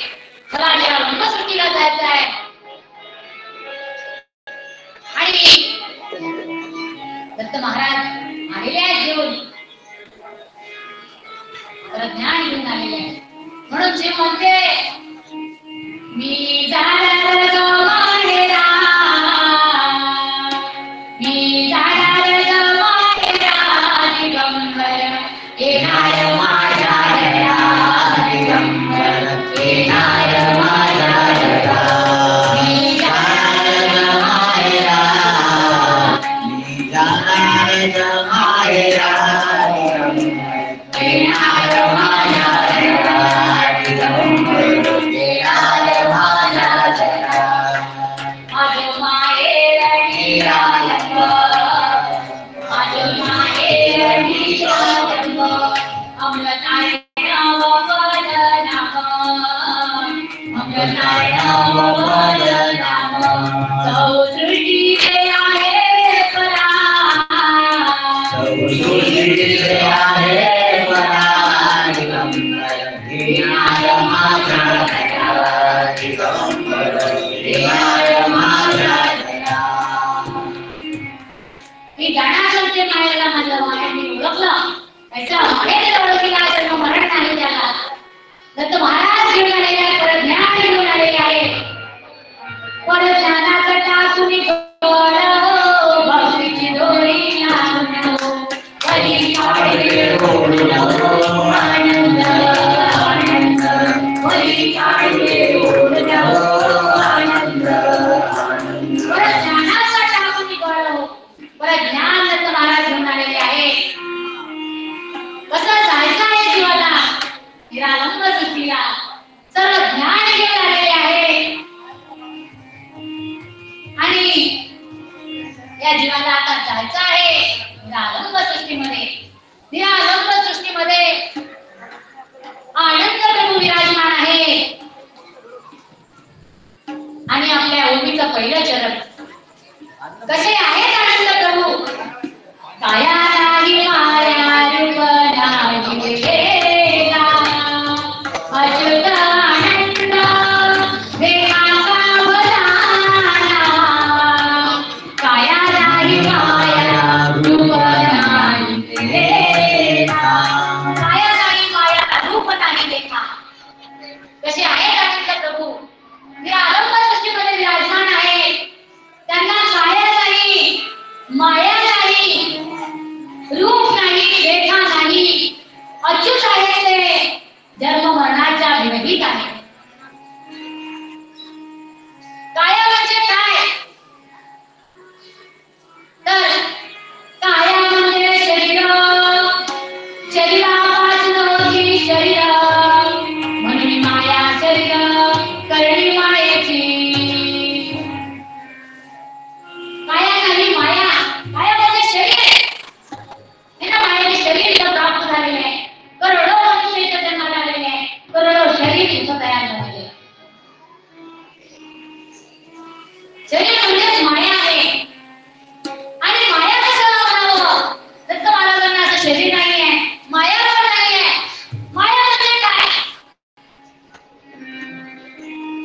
जताय नाम भज नाम सृष्टीचे आहे परा सृष्टीचे आहे परा दिगंबर विनाय माझा दया दिगंबर विनाय माझा दया मी ज्ञानाचे मायेला माझ्या मायाने ओळखलं त्याच्या मायेने ओळखीला जन्म मरण नाही त्याला दत्त महाराज घेऊन आलेले आहे परत ज्ञान घेऊन आलेले आहे परत ज्ञानाचा टाकून गळ भक्तीची दोरी लावून वरी काढले आनंद आनंद वरी काढले आनंद आनंद परत ज्ञानाचा टाकून गळ परत ज्ञान दत्त महाराज घेऊन आलेले आहे कसं जायचं आहे जीवाला निरालंब सृष्टीला सर्व ज्ञान घेऊन आलेले आहे आणि या जीवाला आता जायचं आहे निरालंब सृष्टीमध्ये निरालंब सृष्टीमध्ये आनंद प्रभू विराजमान आहे आणि आपल्या ओळखीचं पहिलं चरण कसे आहेत आनंद प्रभू काया नाही माया रूप नाही वेगा अच्युत आनंद देहाचा भराना काया नाही माया रूप नाही वेगा काया नाही माया रूप नाही देखा कसे आहेत आनंद प्रभू निरालंब सृष्टीमध्ये विराजमान आहे त्यांना काया नाही माया नाही रूप नाही रेखा नाही अच्युत आहे ते जन्म मरणाच्या विरहित आहे काया म्हणजे काय तर काया म्हणजे शरीर शरीरापासून होती शरीर म्हणून माया शरीर करणी मायेची काया नाही माया माया म्हणजे शरीर हे ना मायाचे शरीर इथं प्राप्त झालेले आहे करोडो मनुष्य इथं जन्माला आलेले आहे करोडो शरीर इथं तयार झालेले आहे शरीर म्हणजेच माया आहे आणि माया कसं म्हणावं दत्त महाराजांना असं शरीर नाही आहे माया पण नाही आहे माया म्हणजे काय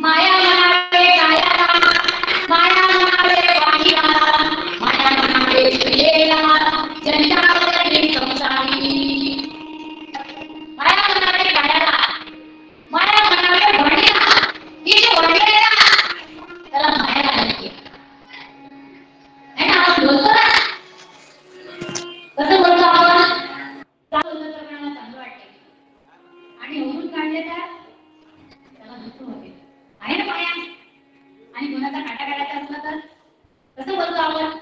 माया म्हणावे कायाला माया म्हणावे वाणीला माया म्हणावे क्रियेला जनतावरती संसारी माया म्हणावे कायाला माया म्हणावे वाणीला ही जी वाणी आहे ना त्याला माया लागते है ना आपण बोलतो ना कसं बोलतो आपण चांगलं तर कोणाला चांगलं वाटते आणि ओढून काढले तर त्याला दुःख होते आहे ना माया आणि कोणाचा काटा काढायचा असला तर कसं बोलतो आपण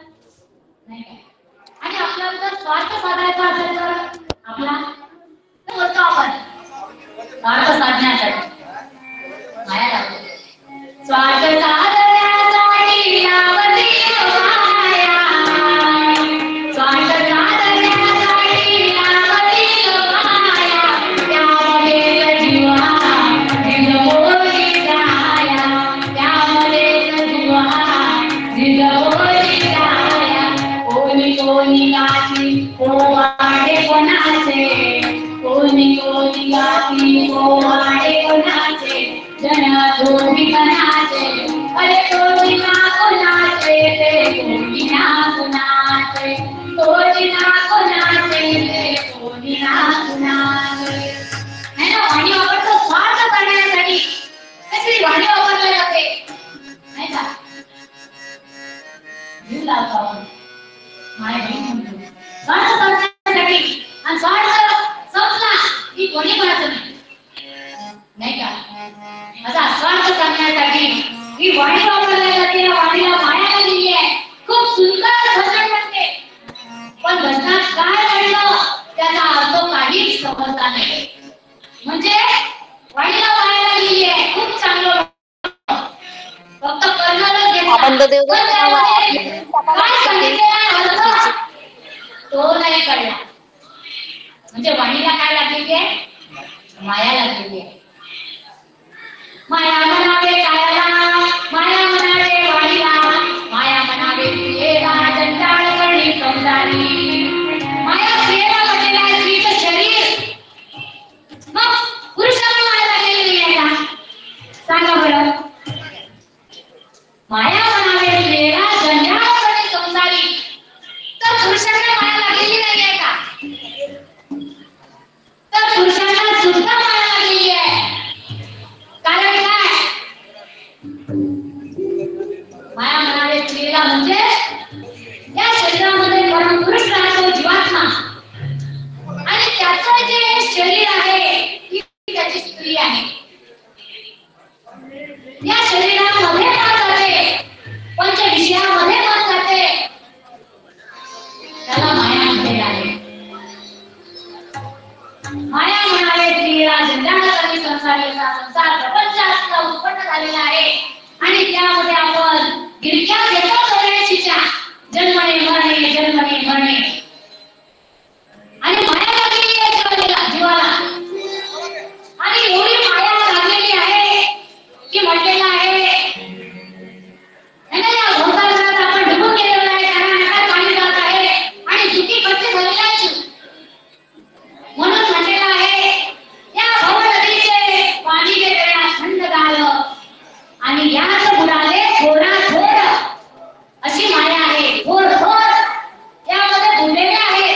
नाही काय आणि आपल्याला जर स्वार्थ साधायचा असेल तर आपला तर बोलतो आपण स्वार्थ साधण्यासाठी माया लागते स्वार्थ साधण्यासाठी लावली माया स्वार्थ साधण्यासाठी लावली माया त्यामध्ये जीवा निजमोरी जाया त्यामध्ये जीवा निजमोरी जाया कोणी कोणी गाती पोवाडे कोणाचे कोणी कोणी गाती पोवाडे कोणाचे जन जोडी कोणाचे अरे कोणी ना कोणाचे ते कोणी ना कोणाचे कोणी ना कोणाचे ते कोणी ना कोणाचे है ना वाणी वापरतो स्वार्थ करण्यासाठी कशी वाणी वापरली जाते नाही का जीव लावतो आपण माय बहीण म्हणतो स्वार्थ करण्यासाठी आणि स्वार्थ संपला की कोणी कोणाचं नाही का असा स्वार्थ करण्यासाठी ही वाणी वापरली जाते या वाणीला माया लागलेली आहे खूप सुंदर भजन म्हणते पण भजनात काय घडलं त्याचा अर्थ काहीच समजला नाही म्हणजे वाणीला माया लागलेली आहे खूप चांगलं फक्त कर्णालाच घेतला पण काय सांगितलेला अर्थ तो नाही कळला म्हणजे वाणीला काय लागलेली आहे माया लागलेली आहे माया सांगा बरं. माया म्हणावे वेळा जंजाळपणे संसारी, तर पुरुषांना माया लागलेली नाहीये का? तर पुरुषांना सुद्धा माया लागलेली आहे. कारण काय? माया म्हणावे वेळा म्हणजे या शरीरामध्ये परमपुरुष राहतो जीवात्मा, आणि त्याचं जे शरीर आहे ती त्याची स्त्री आहे. या शरीरामध्ये मन जाते, पंच विषयामध्ये मन जाते, त्याला माया म्हटलेलं आहे. माया म्हणावे स्त्रीला जंजाळाचा संसाराचा संसार प्रपंच असा उत्पन्न झालेला आहे, आणि त्यामध्ये आपण गिरक्या घेतो सोन्याचीच्या जन्मने मरणे जन्मने मरणे, आणि माया लागलेली आहे जीवाला. आणि एवढी माया लागलेली आहे की म्हटलेलं आहे या भोवतालात आपण डुबून गेलेलो आहे, कारण आता पाणी जात आहे आणि दुःखी कसे झालेले आहेत. म्हणून म्हटलेलं आहे या भव नदीचे पाणी वेगळ्या थंड झालं, आणि याच बुडाले थोडा थोड अशी माया आहे. थोड थोड यामध्ये बुडलेले आहे.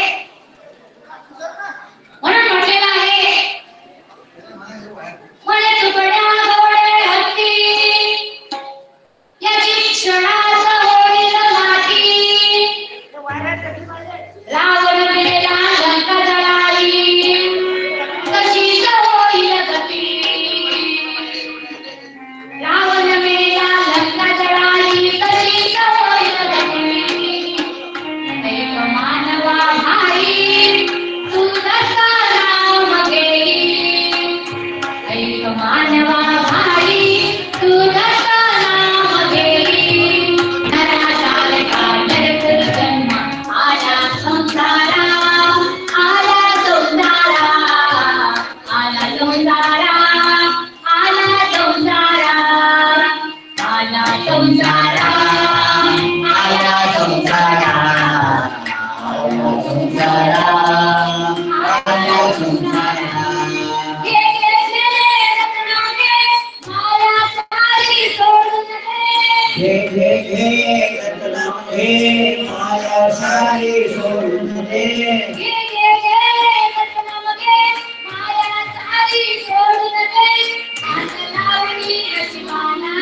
म्हणून म्हटलेलं आहे म्हणे तुकड्या गोडे हत्ती याची क्षणात होईल माती, रावण मेला लंका जळाली तशीच होईल गती. रावण मेला लंका जळाली तशीच होईल गती. एक मानवा भाई तू दत्ता नाम घेई, एक मानवा भाई तू दत्ता नाम घेई. नराचार का नरक जन्म आला संसारा, आला संसारा, आला संसारा, आला संसारा, आला संसारा, आया संसारा, संसारा, आया संसारा. हे घेतले रत्नाने माया सारी सोडून दे. हे माया सारी सोडून दे. हे रत्नाने माया सारी सोडून दे. हात लावणी नशिबाला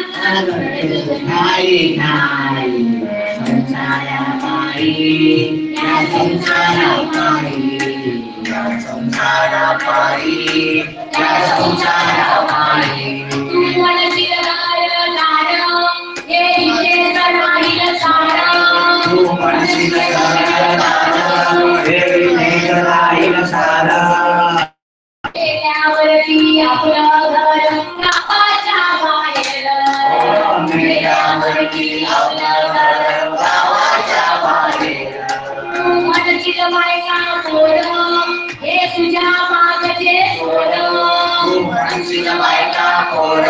नाही नाही संसारा पायी, या संसारा पायी, या संसारा पायी, या संसारा पायी. तू म्हणशील राय नार, हे विशेष राहील सार. तू म्हणशील हे विवेक राहील सारा. गेल्यावरती आपलं घर गावाच्या बाहेर, गेल्यावरती आपलं घर गावाच्या बाहेर. तू म्हणशील बायका सोड, हे तुझ्या मागचे सोड. तू म्हणशील बायका पोर,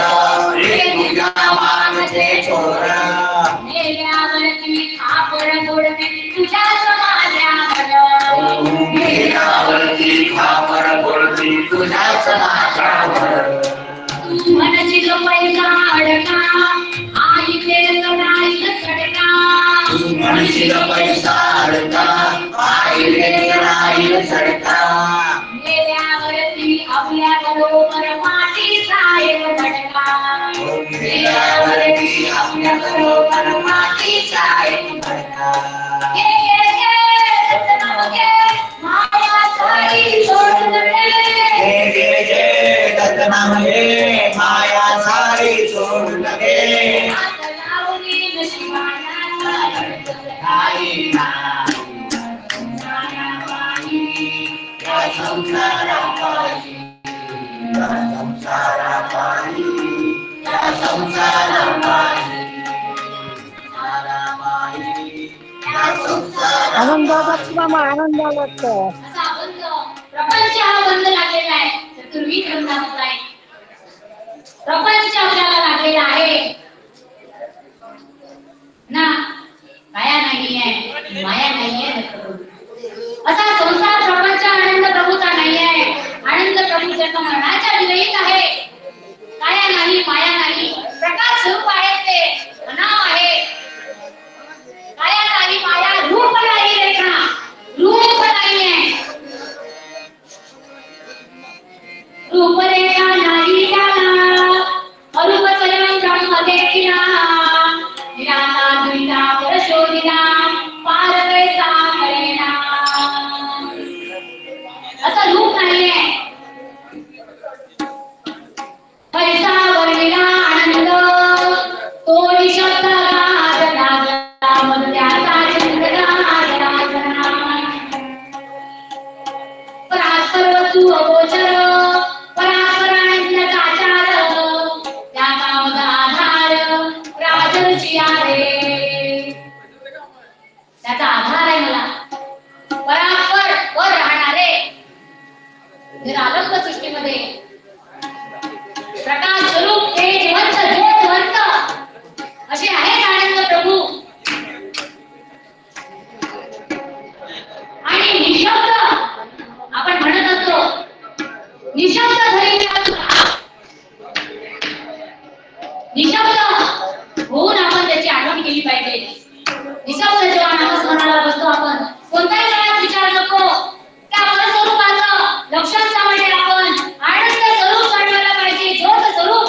हे तुझ्या मागचे चोर. गेल्यावरती खापर गोडते तुझ्या समाजावर. गेल्यावरती खापर बोलती तुझ्याच माझ्यावर. तू म्हणशील पैसा अडका, आईचे राहील सडका. तू म्हणशील पैसा अडका, आईले राहील सडका. गेल्यावरती आपल्या बरोबर मातीचा एक धडका. गेल्यावरती आपल्या बरोबर मातीचा एक धडका. माया सारी सोडून दे. घे दत्तनाम घे, माया सारी सोडून दे. हात लावणी नशिबाला नाही नाही संसारा पायी, या संसारा पायी, या संसारा पायी, या संसारा पायी, संसारा पायी, या संसारा. आनंद वाटतो मामा, आनंद वाटतो. असा बंद प्रपंच हा बंद लागलेला आहे. चतुर्विध ग्रंथाचा आहे. प्रपंच आपल्याला लागलेला आहे ना. माया नाहीये, माया नाहीये. असा संसार प्रपंच आनंद प्रभूचा नाही आहे. आनंद प्रभूच्या मरणाच्या विरहित आहे. काया नाही, माया नाही. निशब्द होऊन आपण त्याची आठवण केली पाहिजे. निशब्द जेव्हा नामस्मरणाला बसतो आपण, कोणत्याही वेळात विचार नको त्या परस्वरूपाचं लक्षण म्हणजे आपण आनंद स्वरूप जाणवायला पाहिजे. ज्योत स्वरूप,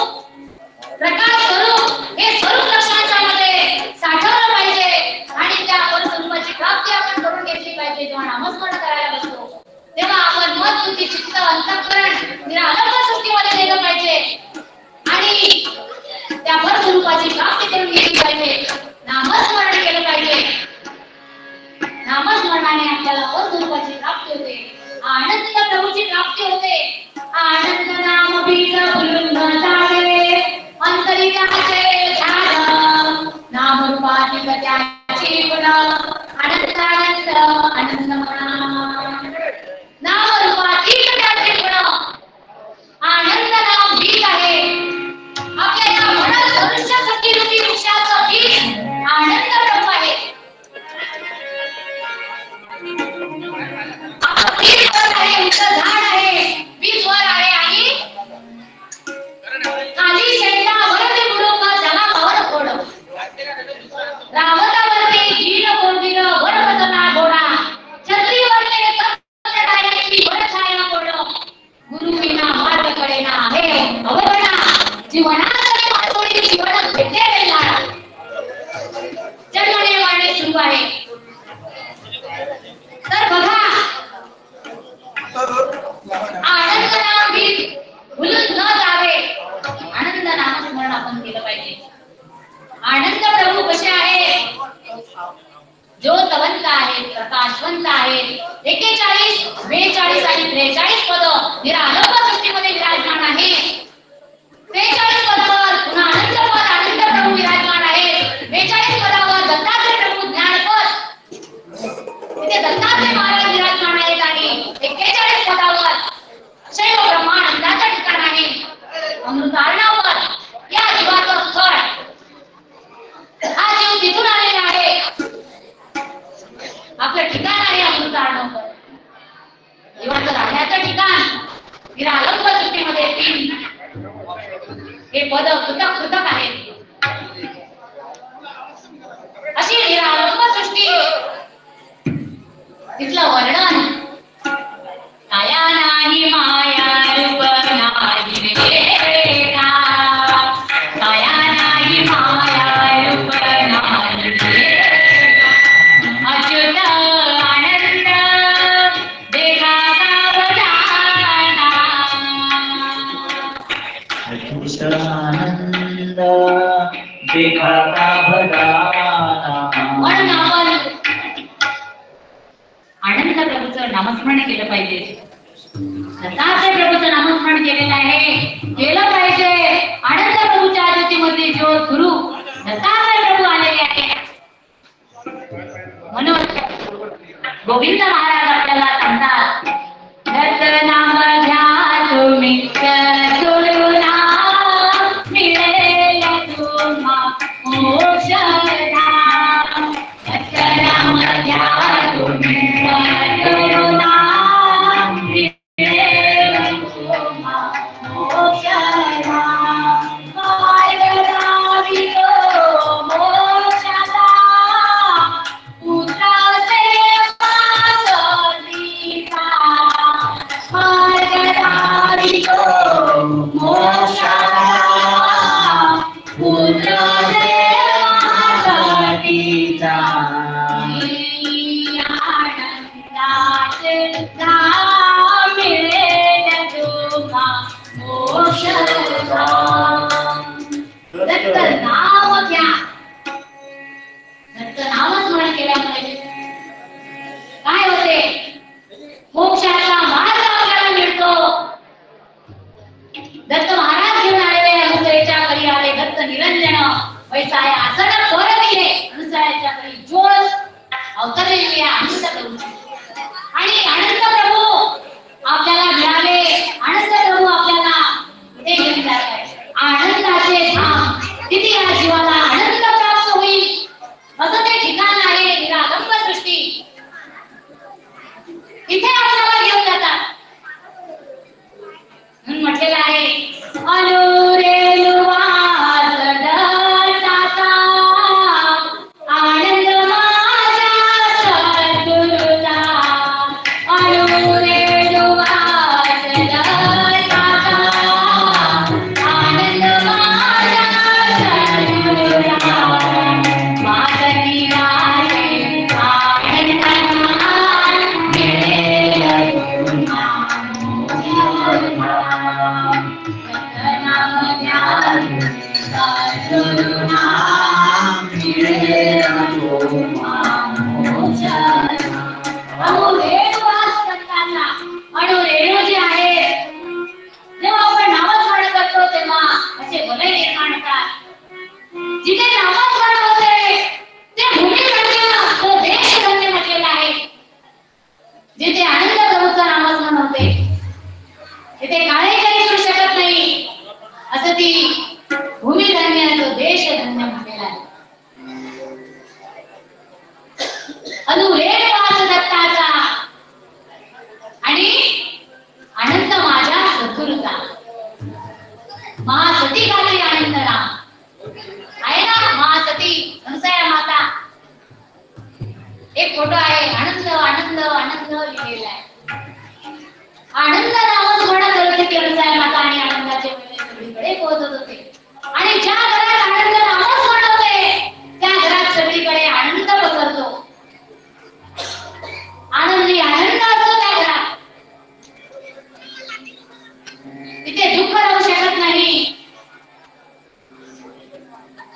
प्रकाश स्वरूप हे स्वरूप लक्षणाच्या मध्ये साठवलं पाहिजे आणि त्या परस्वरूपाची प्राप्ती आपण करून घेतली पाहिजे. जेव्हा नामस्मरण करायला बसतो तेव्हा आपण मन, बुद्धी, चित्त, अंतःकरण निरालंब सृष्टीमध्ये नेलं पाहिजे आणि त्या परस्वरूपाची प्राप्ती करून घेतली पाहिजे. नामस्मरण केलं पाहिजे. नामस्मरणाने आपल्याला परस्वरूपाची प्राप्ती होते, आनंद प्रभूची प्राप्ती होते. आनंद नाम बीज फुलून जाणे अंतरी त्याचे ध्यान, नाम रूपाची त्याची गुण आनंद आनंद आनंद म्हणा. नाम रूपाची त्याची गुण आनंद नाम बीज आहे. आपल्या या मनात मनुष्य शक्ती रूपी वृक्षाचं बीज आनंद ब्रह्म आहे. झाड आहे, बीज वर आहे आणि खाली शेंडा वरती बुडोक जगावर फोड. रावतावरती जीन कोंडीर वर बसला घोडा, छत्रीवरती तत्काण्याची वर छाया कोड. गुरु विना मार्ग कळेना हे अवघडा, जीवनाकडे मातोडी जीवन भेटले वेळा. जन्मने वाढणे सुरू आहे. तर बघा, आनंद नाम बीज भुलून न जावे. आनंद नामस्मरण आपण केलं पाहिजे. आनंद प्रभू कसे आहेत? ज्योतवंत आहेत, प्रकाशवंत आहेत. 41, 42 आणि 43 पद निरालंब सृष्टीमध्ये विराजमान आहे. 43 पदावर पुन्हा आनंद पद, आनंद प्रभू विराजमान आहेत. 42 पदावर दत्तात्रय प्रभू ज्ञानपद, तिथे दत्तात्रय महाराज विराजमान आहेत आणि 41 पदावर शैव ब्रह्मानंदाचं ठिकाण आहे. अमृतारणावर या जीवाचं स्थळ, हा जीव तिथून आलेला आहे. आपलं ठिकाण आहे अमृतारणावर, जीवाचं राहण्याचं ठिकाण. निरालंब सृष्टीमध्ये 3 हे पद पृथक पृथक आहेत. अशी निरालंब सृष्टी, तिथलं वर्णन काया नाही माया रूप नाही रेखा, काया नाही माया रूप नाही रेखा. अच्युत आनंद देखाचा बजाना, अच्युत आनंद देखाचा बजाना. म्हणून आपण आनंद प्रभूचं नामस्मरण केलं पाहिजे. दत्तात्रय प्रभूचं नामस्मरण केलेलं आहे, केलं पाहिजे. आनंद प्रभूच्या ज्योतीमध्ये ज्योत गुरु दत्तात्रय प्रभू आलेले आहे. म्हणून गोविंद महाराज आपल्याला सांगतात, दत्त नाम घ्या तुम्ही सोडू ना, मिळेल तुम्हा मोक्ष. दत्त नाम घ्या तुम्ही सोडू ना, नामस्मरण केल्यामुळे काय होते? मोक्षाचा मार्ग आपल्याला मिळतो. दत्त महाराज घेऊन आलेले अनुसरेच्या करी आले दत्त निरंजन, वैसाय आसन कर दिले अनुसराच्या करी ज्योत अवतरलेली आहे आनंद प्रभूची. आणि आनंद प्रभू आपल्याला मिळाले, आनंद प्रभू आपल्याला इथे घेऊन जात आहे. आनंदाचे धाम, तिथे या जीवाला आनंद प्राप्त होईल असं ते ठिकाण आहे. निरालंब सृष्टी, इथे आपल्याला घेऊन जातात. म्हणून म्हटलेलं आहे अनुरेणुवास सद्गुरुनाम मिळेल तुम्हा मोक्ष अहो रेणुवास संतांना म्हणून रेणू जी आहे जेव्हा आपण नामस्मरण करतो तेव्हा असे वलय निर्माण होतात. जिथे नामस्मरण होते ते भूमी धन्य तो देश धन्य म्हटलेला आहे. जिथे आनंद प्रभूचा नामस्मरण होते तिथे काळे काही करू शकत नाही असं ती भूमी धन्य तो देश धन्य म्हटलेला आहे. अनुरेणुवास दत्ताचा आणि आनंद माझ्या सद्गुरूचा. महासती गावी आनंद राम आहे ना. महासती हंसया माता एक फोटो आहे. आनंद आनंद आनंद लिहिलेला आहे. आनंद नामस्मरण करत होती हंसया माता आणि आनंदाचे वेळे सगळीकडे पोहोचत होते. आणि ज्या घरात आनंद नामस्मरण होते त्या घरात सगळीकडे आनंद पसरतो. आनंदी आनंद असतो त्या घरात. तिथे दुःख राहू शकत नाही.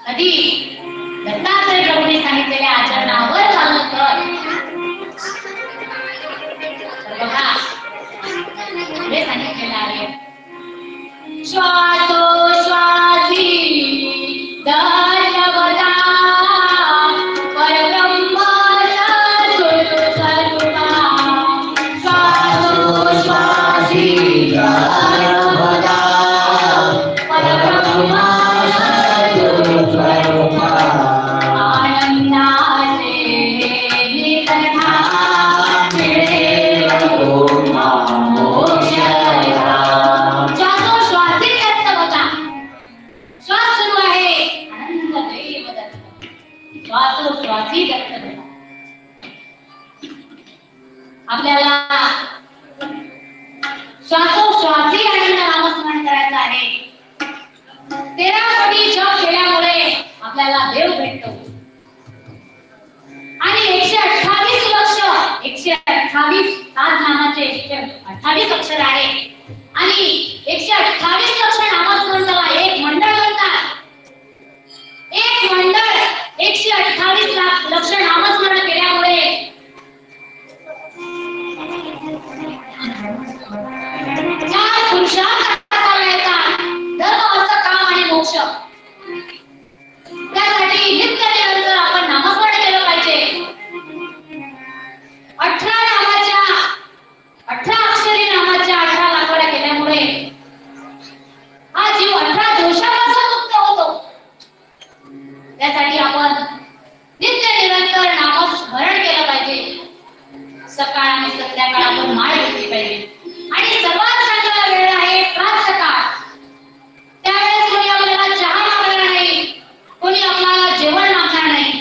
कधी दत्तात्रय प्रभूंनी सांगितलेल्या आचरणावर चाललं तर बघा पुढे सांगितलेलं आहे. श्वासोश्वासी दर्शवता परब्रह्म सद्गुरुस्वरूपा. श्वासोश्वासी दर्शवता परब्रह्म सद्गुरुस्वरूपा. आनंदाचे निकथा मिळेल तुम्हा मोक्ष. श्वासोश्वासी दत्तवता. श्वास सुरू आहे आनंद दैव दत्त. श्वासोश्वासी दत्तवता. आपल्याला श्वासोश्वासी आनंद नामस्मरण करायचं आहे. 13 कोटी जप केल्यामुळे आपल्याला देव भेटतो. आणि 128 लक्ष 128 सात नामाचे 128 अक्षर आहे. आणि 128 लक्ष नामस्मरणाला एक मंडळ म्हणतात. एक मंडळ 128 लक्ष नामस्मरण केल्यामुळे चार पुरुषार्थ येतात. धर्म अर्थ काम आणि मोक्ष. त्यासाठी नित्य निरंतर आपण नामस्मरण केलं पाहिजे. 18 अक्षरी नामाच्या 18 लागवड्या केल्यामुळे हा जीव 18 दोषापासून मुक्त होतो. त्यासाठी आपण नित्य निरंतर नामस्मरण केलं पाहिजे. सकाळ आणि संध्याकाळ आपण माळ घेतली पाहिजे. आणि सर्वात चांगला वेळ आहे प्रातःकाळ. त्यावेळेस कोणी आपल्याला चहा मागणार नाही, कोणी आपल्याला जेवण मागणार नाही.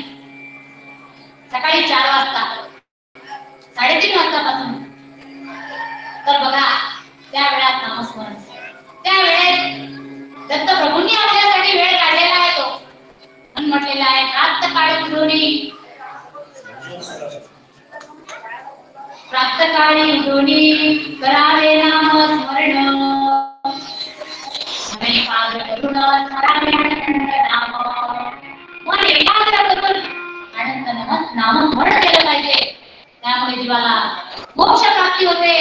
सकाळी 4 वाजता 3:30 वाजतापासून तर बघा त्या वेळात नामस्मरण. त्या वेळेत दत्त प्रभूंनी आपल्यासाठी वेळ काढलेला आहे. तो म्हणून म्हटलेला आहे प्रातःकाळी उठूनी करावे नामस्मरण. एकाग्र करून स्मरावे नाम. मन एकाग्र करून आनंद नामस्मरण केलं पाहिजे. त्यामुळे जीवाला मोक्ष प्राप्ती होते.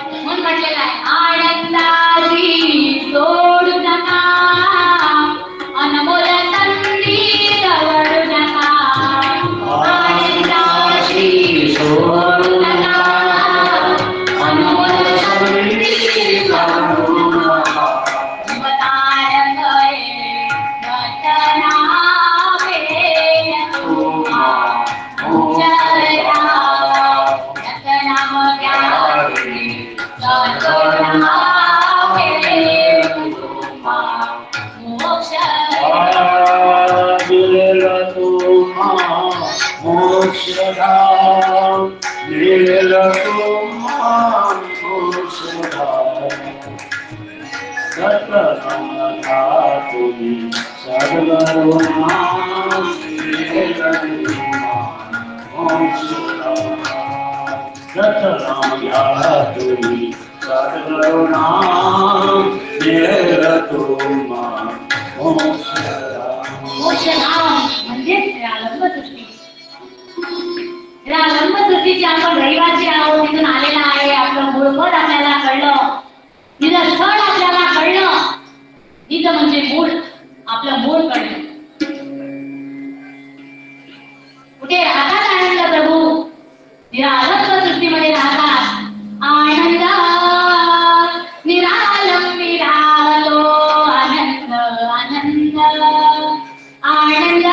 म्हणून म्हटलेलं आहे आनंदाची सोडू नका अनमोल संधी दवडू नका. आनंदाची सोडू नका अनमोल संधी दवडू नका. अवतार करे घटनावे तुम्हा मोक्ष. मोक्षधाम म्हणजेच निरालंबसृष्टी. निरालंबसृष्टीचे आपण रहिवासी आहोत. तिथून आलेला आहे. आपलं मूळ पद आपल्याला कळलं. तिथं स्थळ आपल्याला कळलं. तिथं म्हणजे मूळ, आपलं मूळ कळलं. कुठे राहतात आनंद प्रभू? निरालंबसृष्टीमध्ये राहतात. आनंद निरालंबी राहतो. आनंद आनंद आनंद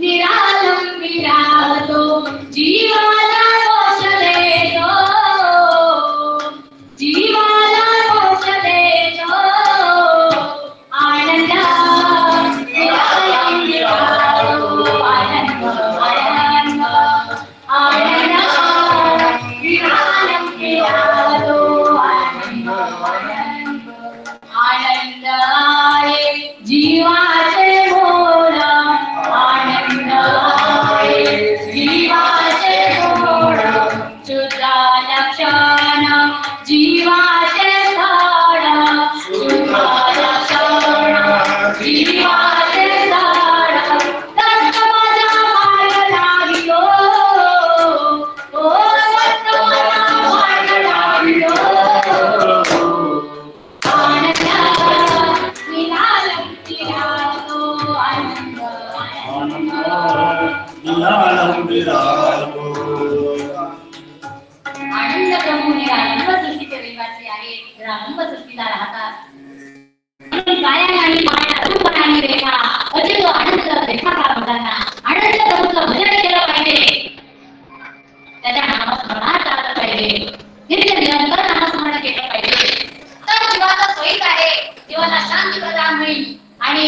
निरालंबी राहतो. जीवाला मोक्ष देतो. जीवाला मोक्ष देतो. आनंद निरालंबी राहतो. आनंद आनंद आनंद निरालंबी राहतो. आनंद आनंद आहे जीवाचे मोल. आनंद आहे जीवाचे मोल. शुद्ध लक्षण जीवाचे स्थळ. शुद्ध लक्षण जीवाचे स्थळ. दत्त माझा मार्ग लागिलो. ओ दत्त माझा मार्ग लागिलो. आनंद निरालंबी राहतो. आनंद आनंद प्रभू निरालंबसृष्टीचे रहिवासी आहेत. निरालंबसृष्टीला राहतात. काया आणि माया रूप आणि रेखा असे तो आनंद रेखा करताना आनंद प्रभूचं भजन केलं पाहिजे. त्याच्या नामस्मरणात आलं पाहिजे. नित्य निरंतर नामस्मरण केलं पाहिजे. तर जीवाला सोयीक आहे. जीवाला शांती प्रदान होईल आणि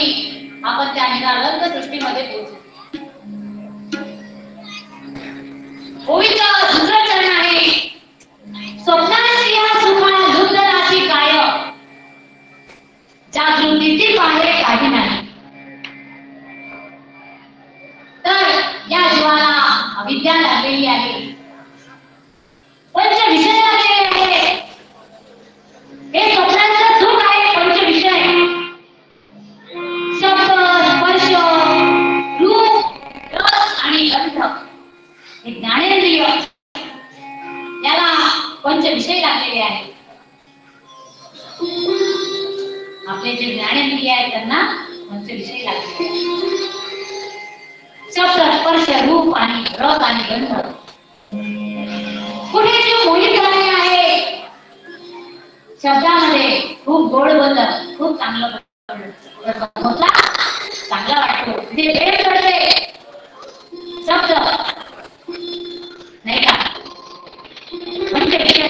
आपण त्या निरालंब सृष्टीमध्ये पोहोचू. ओळीचं दुसरं चरण आहे. स्वप्नाची या सुखा लुब्धराशी काय. जागृतीची बाहेर काही नाही. तर या जीवाला अविद्या लागलेली आहे. पंच विषय लागलेले आहे. हे स्वप्नाचं सुख आहे. पंच विषय शब्द स्पर्श रूप रस आणि गंध हे ज्ञानेंद्रिय याला पंच विषय लागलेले आहेत. आपले जे ज्ञानेंद्रिय आहेत त्यांना पंच विषय लागलेले आहेत. शब्द स्पर्श रूप आणि रस आणि गंध. पुढे जे मोहित झाले आहे. शब्दामध्ये खूप गोड बोललं, खूप चांगलं बोललं, चांगला वाटतो. ते प्रेम करते शब्द नाही का. म्हणजे विषय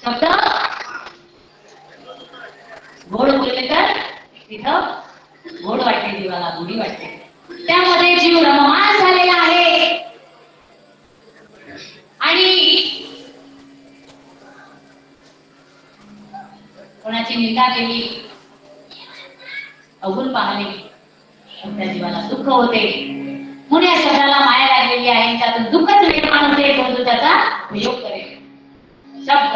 शब्द गोड बोलले तर तिथं गोड वाटते. जीवाला गोडी वाटते. त्यामध्ये जीव रममान झालेला आहे. आणि कोणाची निंदा केली, अवगुण पाहले, त्या जीवाला दुःख होते. म्हणून या शब्दाला माया लागलेली आहे. त्यातून दुःखच निर्माण होते. परंतु त्याचा वियोग करेल. शब्द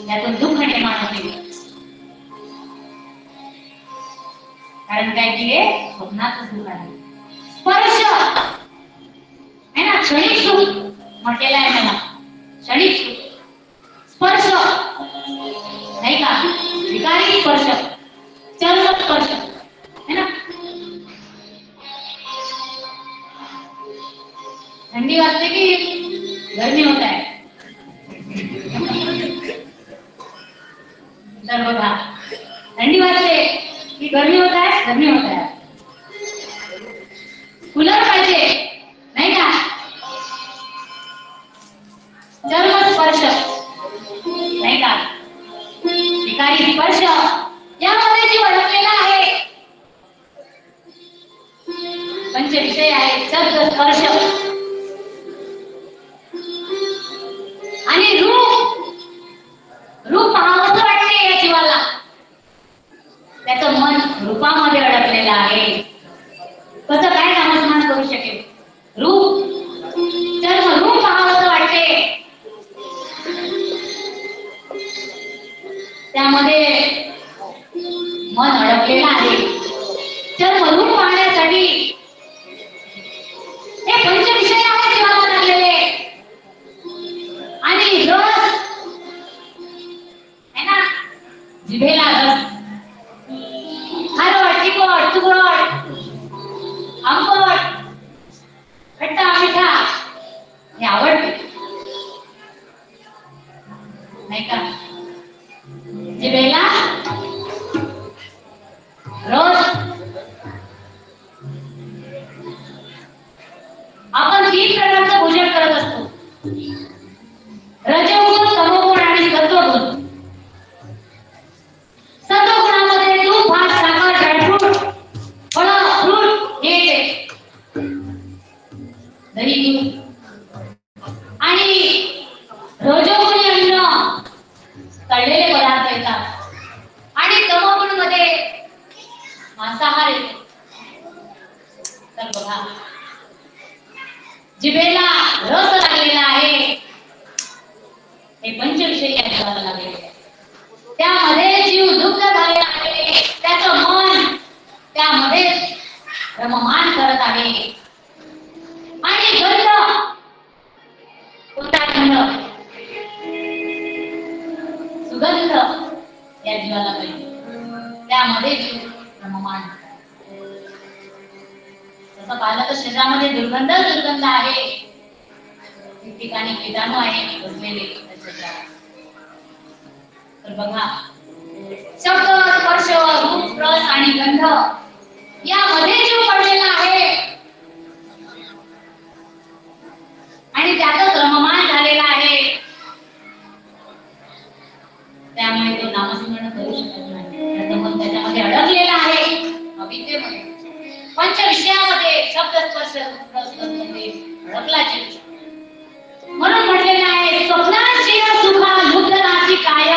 त्यातून दुःख निर्माण होते. कारण काय की हे स्वप्नाचं सुख आहे. स्पर्श आहे ना, क्षणिक सुख म्हटलेलं आहे मला. क्षणिक सुख स्पर्श नाही का. विकारी स्पर्श, चर्म स्पर्श है ना. ठंडी वाजते की गर्मी होत आहे. तर बघा, थंडी वाजते की गर्मी होत आहे. गर्मी होत आहे. कूलर पाहिजे नाही का. चर्म स्पर्श नाही का. विकारी स्पर्श यामध्ये जी अडकलेला आहे. पंच विषय आहे. शब्द स्पर्श आणि रूप. रूप पाहावंसं वाटते या जीवाला. त्याचं मन रूपामध्ये अडकलेलं आहे. कसं काय नामस्मरण करू शकेल. रूप चर्म रूप पाहावंसं वाटते. त्या त्यामध्ये मन अडकलेलं आहे. तर मधून पाहण्यासाठी हे पंचविषय आहेत जीवाला लागलेले आणि रस है ना, जिभेला रस, खारट, तिखट, तुरट, आंबट, खट्टा, मिठा हे आवडते नाही का? जिभेला रस. आपण 3 प्रकारचं भोजन करत असतो: रजोगुण, तमोगुण आणि सत्वगुण. सत्वगुणामध्ये दूध, भात, साखर, ड्रायफ्रूट, फळं, फ्रूट हे येते, दही, दूध. आणि रजोगुणी अन्न, तळलेले पदार्थ येतात. आणि तमोगुण मध्ये मांसाहार येतो. तर बघा, जिभेला रस लागलेला आहे, हे पंचविषयी जीवाला लागलेले आहे. त्यामध्ये जीव दुग्ध झालेला आहे, त्याचं मन त्यामध्ये रममान करत आहे. आणि गंध, कोणता गंध? सुगंध या जीवाला पाहिजे, त्यामध्ये जीव रममान. तसं पाहिलं तर शरीरामध्ये दुर्गंध आहे, ठिकठिकाणी कीटाणू आहे बसलेले. तर बघा, शब्द, स्पर्श, रूप, रस आणि गंध यामध्ये जीव पडलेला आहे आणि त्यातच रममान झालेला आहे. त्यामुळे तो नामस्मरण करू शकत नाही. त्याचं मन त्याच्यामध्ये अडकलेला आहे, अविद्येमध्ये, पंचविषयामध्ये, शब्द, स्पर्श, रूप, रस, गंधमध्ये अडकला जीव. म्हणून म्हटलेलं आहे, स्वप्नाची सुखा लुब्धनाची काय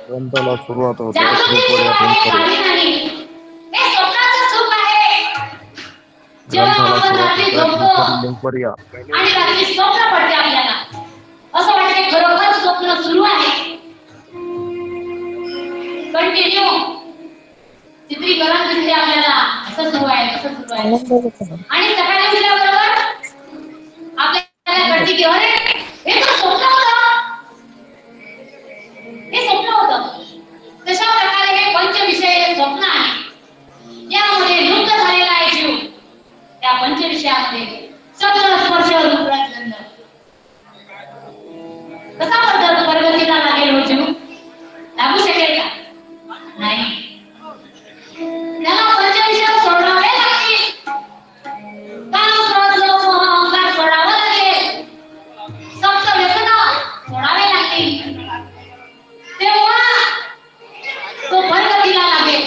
ग्रंथाला सुरुवात होते. जागृती सुख आहे, काही नाही. हे स्वप्नाचं सुख आहे. जेव्हा आपण रात्री झोपतो आणि रात्री स्वप्न पडते आपल्याला, असं वाटते खरोखर स्वप्न सुरू आहे. कंटिन्यू चित्रीकरण दिसते आपल्याला, असं सुरू आहे, असं सुरू आहे. आणि सकाळी उठल्याबरोबर आपल्याला कळते की अरे हे तर स्वप्न होतं, हे स्वप्न होतं. तशा प्रकारे हे पंचविषय स्वप्न आहे. यामध्ये लुप्त झालेला आहे जीव. त्या पंचविषयामध्ये शब्द, स्पर्श, रूप, रस, गंध. कसा पद्धत प्रगतीला लागेल हो जीव? लागू शकेल का? नाही. त्याला पंचविषय सोडावे लागतील. काम, क्रोध, लोभ, मोह, अहंकार सोडावा लागेल. सप्त व्यसनं सोडावे लागतील. तेव्हा तो प्रगतीला लागेल.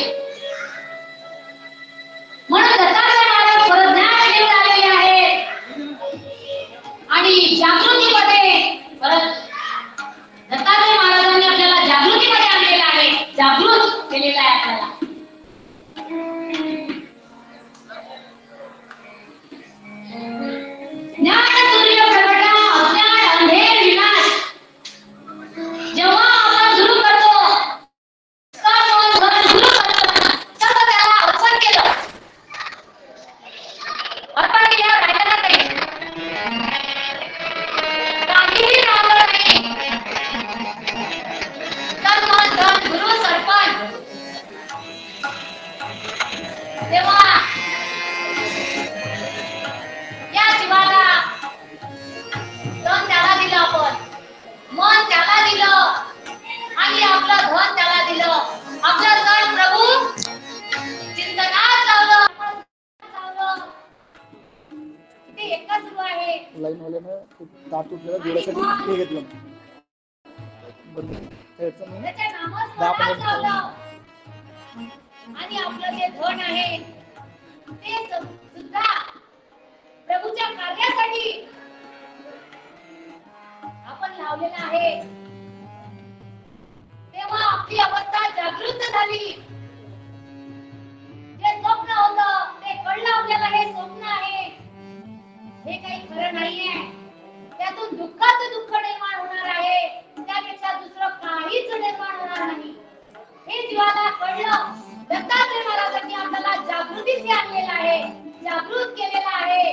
म्हणून दत्तात्रय महाराज परज्ञान घेऊन आलेले आहेत आणि जागृतीमध्ये परत दत्तात्रय महाराजांनी आपल्याला जागृतीमध्ये आणलेलं आहे, जागृत केलेलं आहे आपल्याला. ज्ञान सूर्य प्रगटा, अज्ञान अंधेर विनाश. जेव्हा आपण सुरू करतो, कर्म, धन सुरू करतो, सर्व त्याला अर्पण केलं. अर्पण केल्यावर काय करणार नाही, काहीही राहणार नाही. कर्म, धन, गुरु, अर्पण. तेव्हा या जीवाला तन त्याला दिलं, आपण मन त्याला दिलं आणि आपलं धन त्याला दिलं. आपलं तन प्रभू चिंतनात लावलं. ते एकच सुरू आहे. लाईन वाल्यानं ताट तुटलेला जोडासाठी हे घेतलं. त्याच्या नामस्मरणात लावलं. आणि आपलं जे धन आहे ते सुद्धा प्रभूच्या कार्यासाठी आपण लावलेलं आहे. तेव्हा आपली अवस्था जागृत झाली. जे स्वप्न होतं ते कळलं आपल्याला, हे स्वप्न आहे, हे काही खरं नाहीये. त्यातून दुःखाचं दुःख निर्माण होणार आहे, त्यापेक्षा दुसरं काहीच निर्माण होणार नाही. कळलं दत्तात्रय महाराजांनी आपल्याला जागृतीशी आणलेलं आहे, जागृत केलेलं आहे.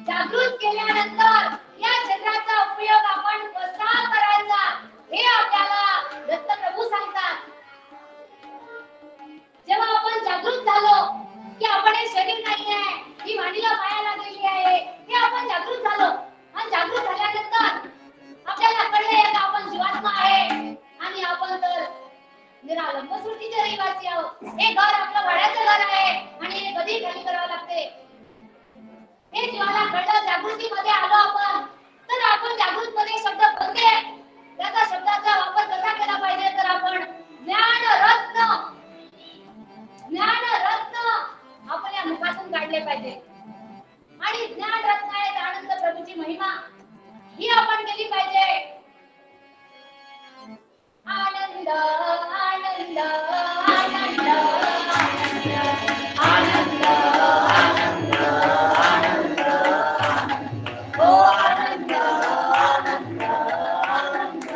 जागृत केल्यानंतर या शरीराचा उपयोग आपण कसा करायचा हे आपल्याला दत्तप्रभू सांगतात. जेव्हा आपण जागृत झालो की आपण हे शरीर नाही आहे, ही मांडीला माया लागलेली आहे, हे आपण जागृत झालो. आणि जागृत झाल्यानंतर आपल्याला कळले की आपण जीवात्मा आहे आणि आपण तर निरालंब सृष्टीचे रहिवासी आहोत. हे घर आपलं भाड्याचं घर आहे आणि हे कधी खाली करावं लागते. हे जीवाला कळलं, जागृतीमध्ये आलो आपण, तर आपण जागृत मध्ये शब्द कोणते, त्याचा शब्दाचा वापर कसा केला पाहिजे, तर आपण ज्ञान रत्न आपण या मुखातून काढले पाहिजे. आणि ज्ञान रत्न आहे आनंद प्रभूची महिमा ही आपण केली पाहिजे. आनंद आनंद आनंद आनंद आनंद आनंद ओ आनंद आनंद आनंद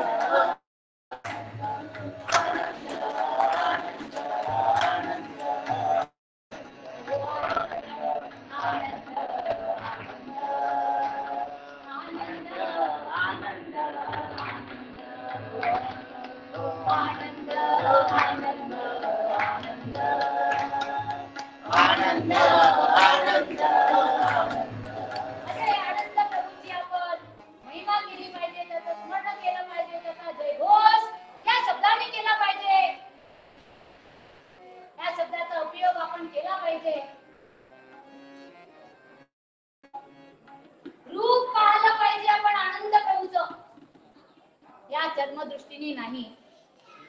जन्मदृष्टीने नाही,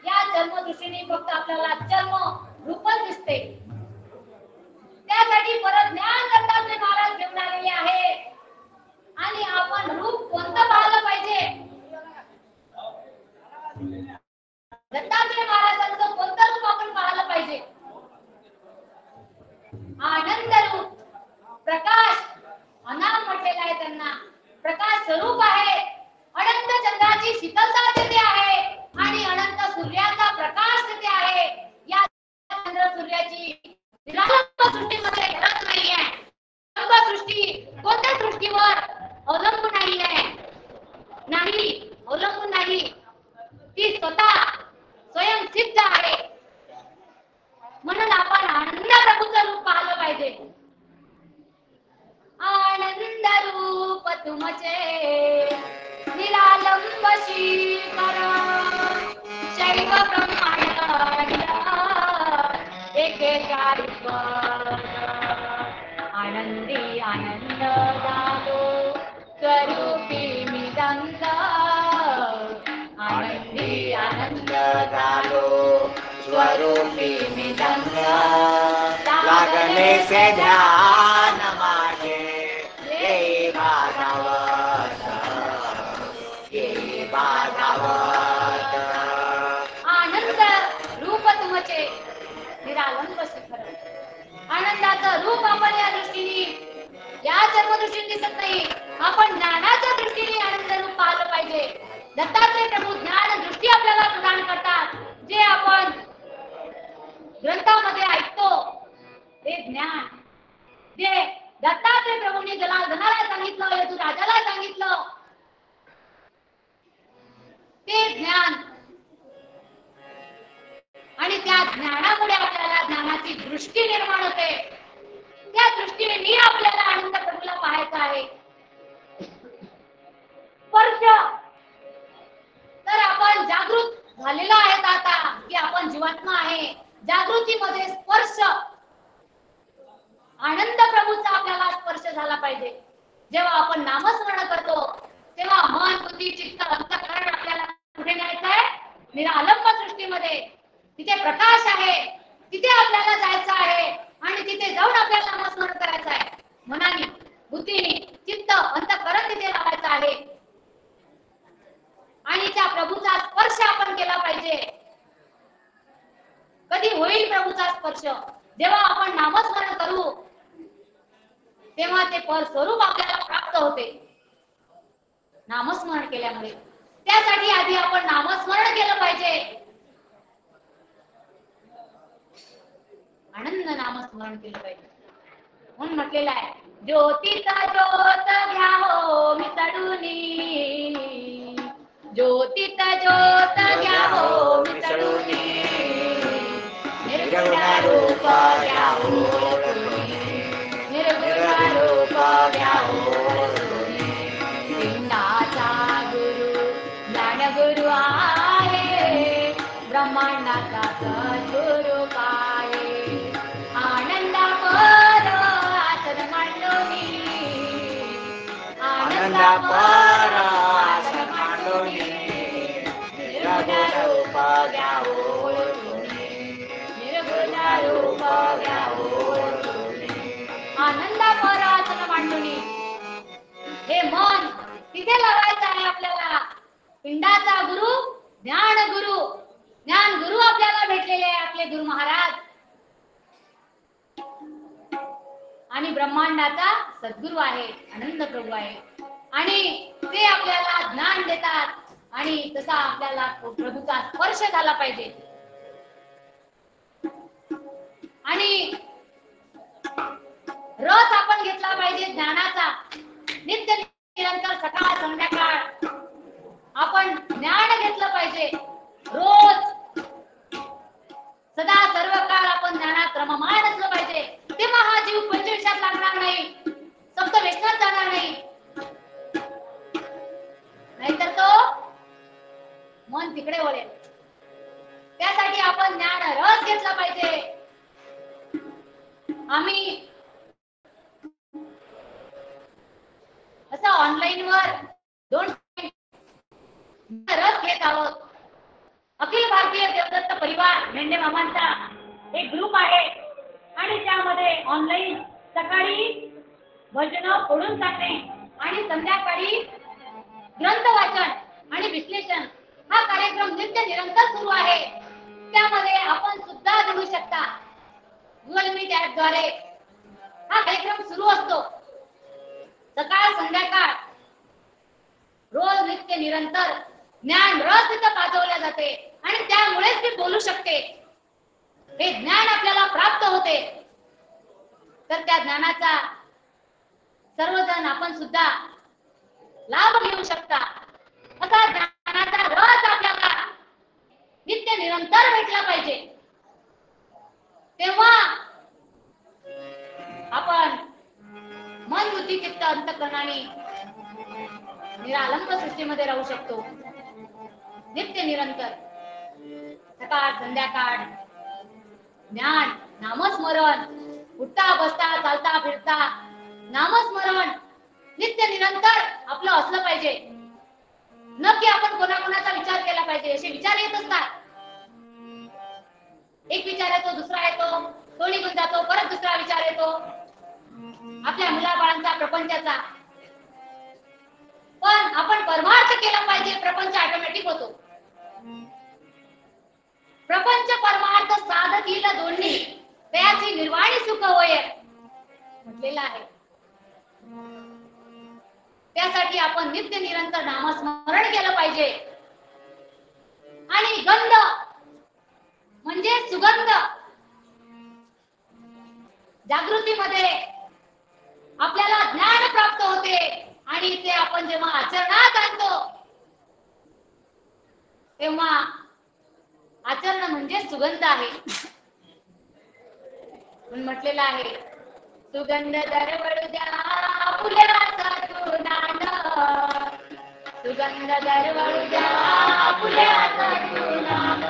या जन्मदृष्टीने फक्त आपल्याला जन्म रूपच दिसते. त्यासाठी परत ज्ञान दत्तात्रय महाराज घेऊन आलेले आहे. आणि आपण रूप कोणतं पाहिलं पाहिजे, दत्तात्रय महाराजांचं कोणतं रूप आपण पाहिलं पाहिजे. आनंद रूप, प्रकाश अनाम म्हटलेला आहे त्यांना, प्रकाश स्वरूप आहे. अनंत चंद्राची शीतलता तेथे आहे आणि अनंत सूर्याचा प्रकाश तेथे आहे. या चंद्र सूर्याची निरालंब सृष्टीमध्ये गरज नाही आहे. निरालंब सृष्टी कोणत्या सृष्टीवर अवलंबून नाही आहे, नाही अवलंबून नाही, ती स्वतः स्वयंसिद्ध आहे. म्हणून आपण आनंद प्रभूचं रूप पाहिलं पाहिजे. आनंद रूप तुमचे निरालंब श्रीकर शैव ब्रह्मांड एकेका रूप आनंदी आनंद झालो स्वरूपी मी दंग आनंदी आनंद झालो स्वरूपी मी दंग लागले से ध्यान माझे ये भागवत ये भागवत. आनंद रूप तुमचे निरालंब शिखर. आनंदाचं रूप आपण या दृष्टीने, या जन्मदृष्टीने दिसत नाही, आपण ज्ञानाच्या दृष्टीने आनंद रूप पाहिलं पाहिजे. दत्तात्रय प्रभू ज्ञान दृष्टी आपल्याला प्रदान करतात. जे आपण ग्रंथामध्ये ऐकतो ते ज्ञान, जे दत्तात्रय प्रभूंनी जनार्दनाला सांगितलं, यदुराजाला सांगितलं, ते ज्ञान. आणि त्या ज्ञानामुळे आपल्याला ज्ञानाची दृष्टी निर्माण होते. त्या दृष्टीने मी आपल्याला आनंद प्रभूला पाहायचा आहे. स्पर्श, तर आपण जागृत झालेलो आहेत आता की आपण जीवात्मा आहे. जागृतीमध्ये स्पर्श, आनंद प्रभूचा आपल्याला स्पर्श झाला पाहिजे. जेव्हा आपण नामस्मरण करतो तेव्हा मन, बुद्धी, चित्त, अंतःकरण आपल्याला कुठे न्यायचं आहे, निरालंब सृष्टीमध्ये. तिथे प्रकाश आहे, तिथे आपल्याला जायचं आहे आणि तिथे जाऊन आपल्याला नामस्मरण करायचं आहे. मनाने, बुद्धीने, चित्त, अंतःकरण तिथे लावायचं आहे आणि त्या प्रभूचा स्पर्श आपण केला पाहिजे. कधी होईल प्रभूचा स्पर्श? जेव्हा आपण नामस्मरण करू तेव्हा ते पर स्वरूप आपल्याला प्राप्त होते नामस्मरण केल्यामुळे. त्यासाठी आधी आपण नामस्मरण केलं पाहिजे. नामस्मरण केलं पाहिजे. म्हणून म्हटलेलं आहे, ज्योतीचा ज्योत घ्या हो मिसळूनी, ज्योतीचा ज्योत घ्या हो मिसळूनी, निर्गुण रूप घ्या हो ओळखूनी, निर्गुण रूप घ्या हो ओळखूनी. पिंडाचा गुरु ज्ञानगुरु आहे, ब्रह्मांडाचा सद्गुरु पाये. आनंदा पर आसन मांडोनी, आनंदा पर आसन मांडोनी, निर्गुण रूप घ्या ओळखूनी, निर्गुण रूप घ्या ओळखूनी. आनंदा पर आसन मांडोनी, हे मन तिथे लावायचं आहे आपल्याला. पिंडाचा गुरु ज्ञान गुरु, ज्ञान गुरु आपल्याला भेटलेले आहे, आपले गुरु महाराज. आणि ब्रह्मांडाचा सद्गुरु आहे, आनंद प्रभू आहे. आणि ते आपल्याला ज्ञान देतात आणि तसा आपल्याला प्रभूचा स्पर्श झाला पाहिजे. आणि रस आपण घेतला पाहिजे ज्ञानाचा. नित्य निरंतर सकाळ संध्याकाळ आपण ज्ञान घेतलं पाहिजे. रोज सदा सर्व काळ आपण ज्ञानात रममाण असलं पाहिजे. तेव्हा हा जीव पंचविषयात लागणार नाही, सप्त व्यसनात जाणार नाही. नाहीतर तो मन तिकडे वळेल. त्यासाठी आपण ज्ञान रस घेतला पाहिजे. आम्ही असं ऑनलाईन वर 2 रस घेत आहोत. अखिल भारतीय देवदत्त परिवार मेंढे मामांचा एक ग्रुप आहे आणि त्यामध्ये ऑनलाईन सकाळी भजन पढून जाणे आणि संध्याकाळी ग्रंथ वाचन आणि विश्लेषण हा कार्यक्रम नित्य निरंतर सुरू आहे. त्यामध्ये आपण सुद्धा जोडू शकता. गुगल मीट ऍप द्वारे हा कार्यक्रम सुरू असतो. सकाळ संध्याकाळ रोज नित्य निरंतर ज्ञान रस तिथं पाजवल्या जाते आणि त्यामुळेच मी बोलू शकते. हे ज्ञान आपल्याला प्राप्त होते. तर त्या ज्ञानाचा सर्वजण आपण सुद्धा लाभ घेऊ शकता. असा ज्ञानाचा रस आपल्याला नित्य निरंतर भेटला पाहिजे. तेव्हा आपण मन बुद्धी चित्त अंतःकरणाने निरालंब सृष्टीमध्ये राहू शकतो. नित्य निरंतर सकाळ संध्याकाळ ज्ञान नामस्मरण, उठता बसता चालता फिरता नामस्मरण नित्य निरंतर आपलं असलं पाहिजे. न की आपण कोणाकोणाचा विचार केला पाहिजे. असे विचार येत असतात. एक विचार येतो, दुसरा येतो, तो निघून जातो, परत दुसरा विचार येतो आपल्या मुलाबाळांचा, प्रपंचाचा. पण आपण परमार्थ केला पाहिजे. प्रपंच ऑटोमॅटिक होतो. प्रपंच परमार्थ साधकील दोन्ही त्याची निर्वाणी सुख होय म्हटलेलं आहे. त्यासाठी आपण नित्य निरंतर नामस्मरण केलं पाहिजे. आणि गंध म्हणजे सुगंध. जागृतीमध्ये आपल्याला ज्ञान प्राप्त होते आणि ते आपण जेव्हा आचरणात आणतो तेव्हा आचरण म्हणजे सुगंध आहे. म्हणून म्हटलेलं आहे, सुगंध दरवळू द्या फुलाचा सुनान, सुगंध दरवळू द्या फुलाचा सुनान,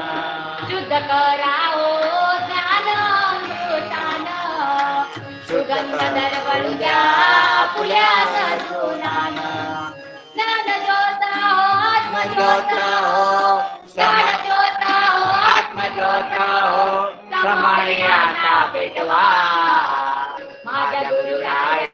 शुद्ध कराओ ज्ञान अमृतान, सुगंध दरवळू द्या फुलाचा सुनान. ज्ञान ज्योत हो आत्मज्योत हो, ज्ञान ज्योत हो आत्मज्योत हो, प्रमाणे आता पेटवा माझ्या गुरुराया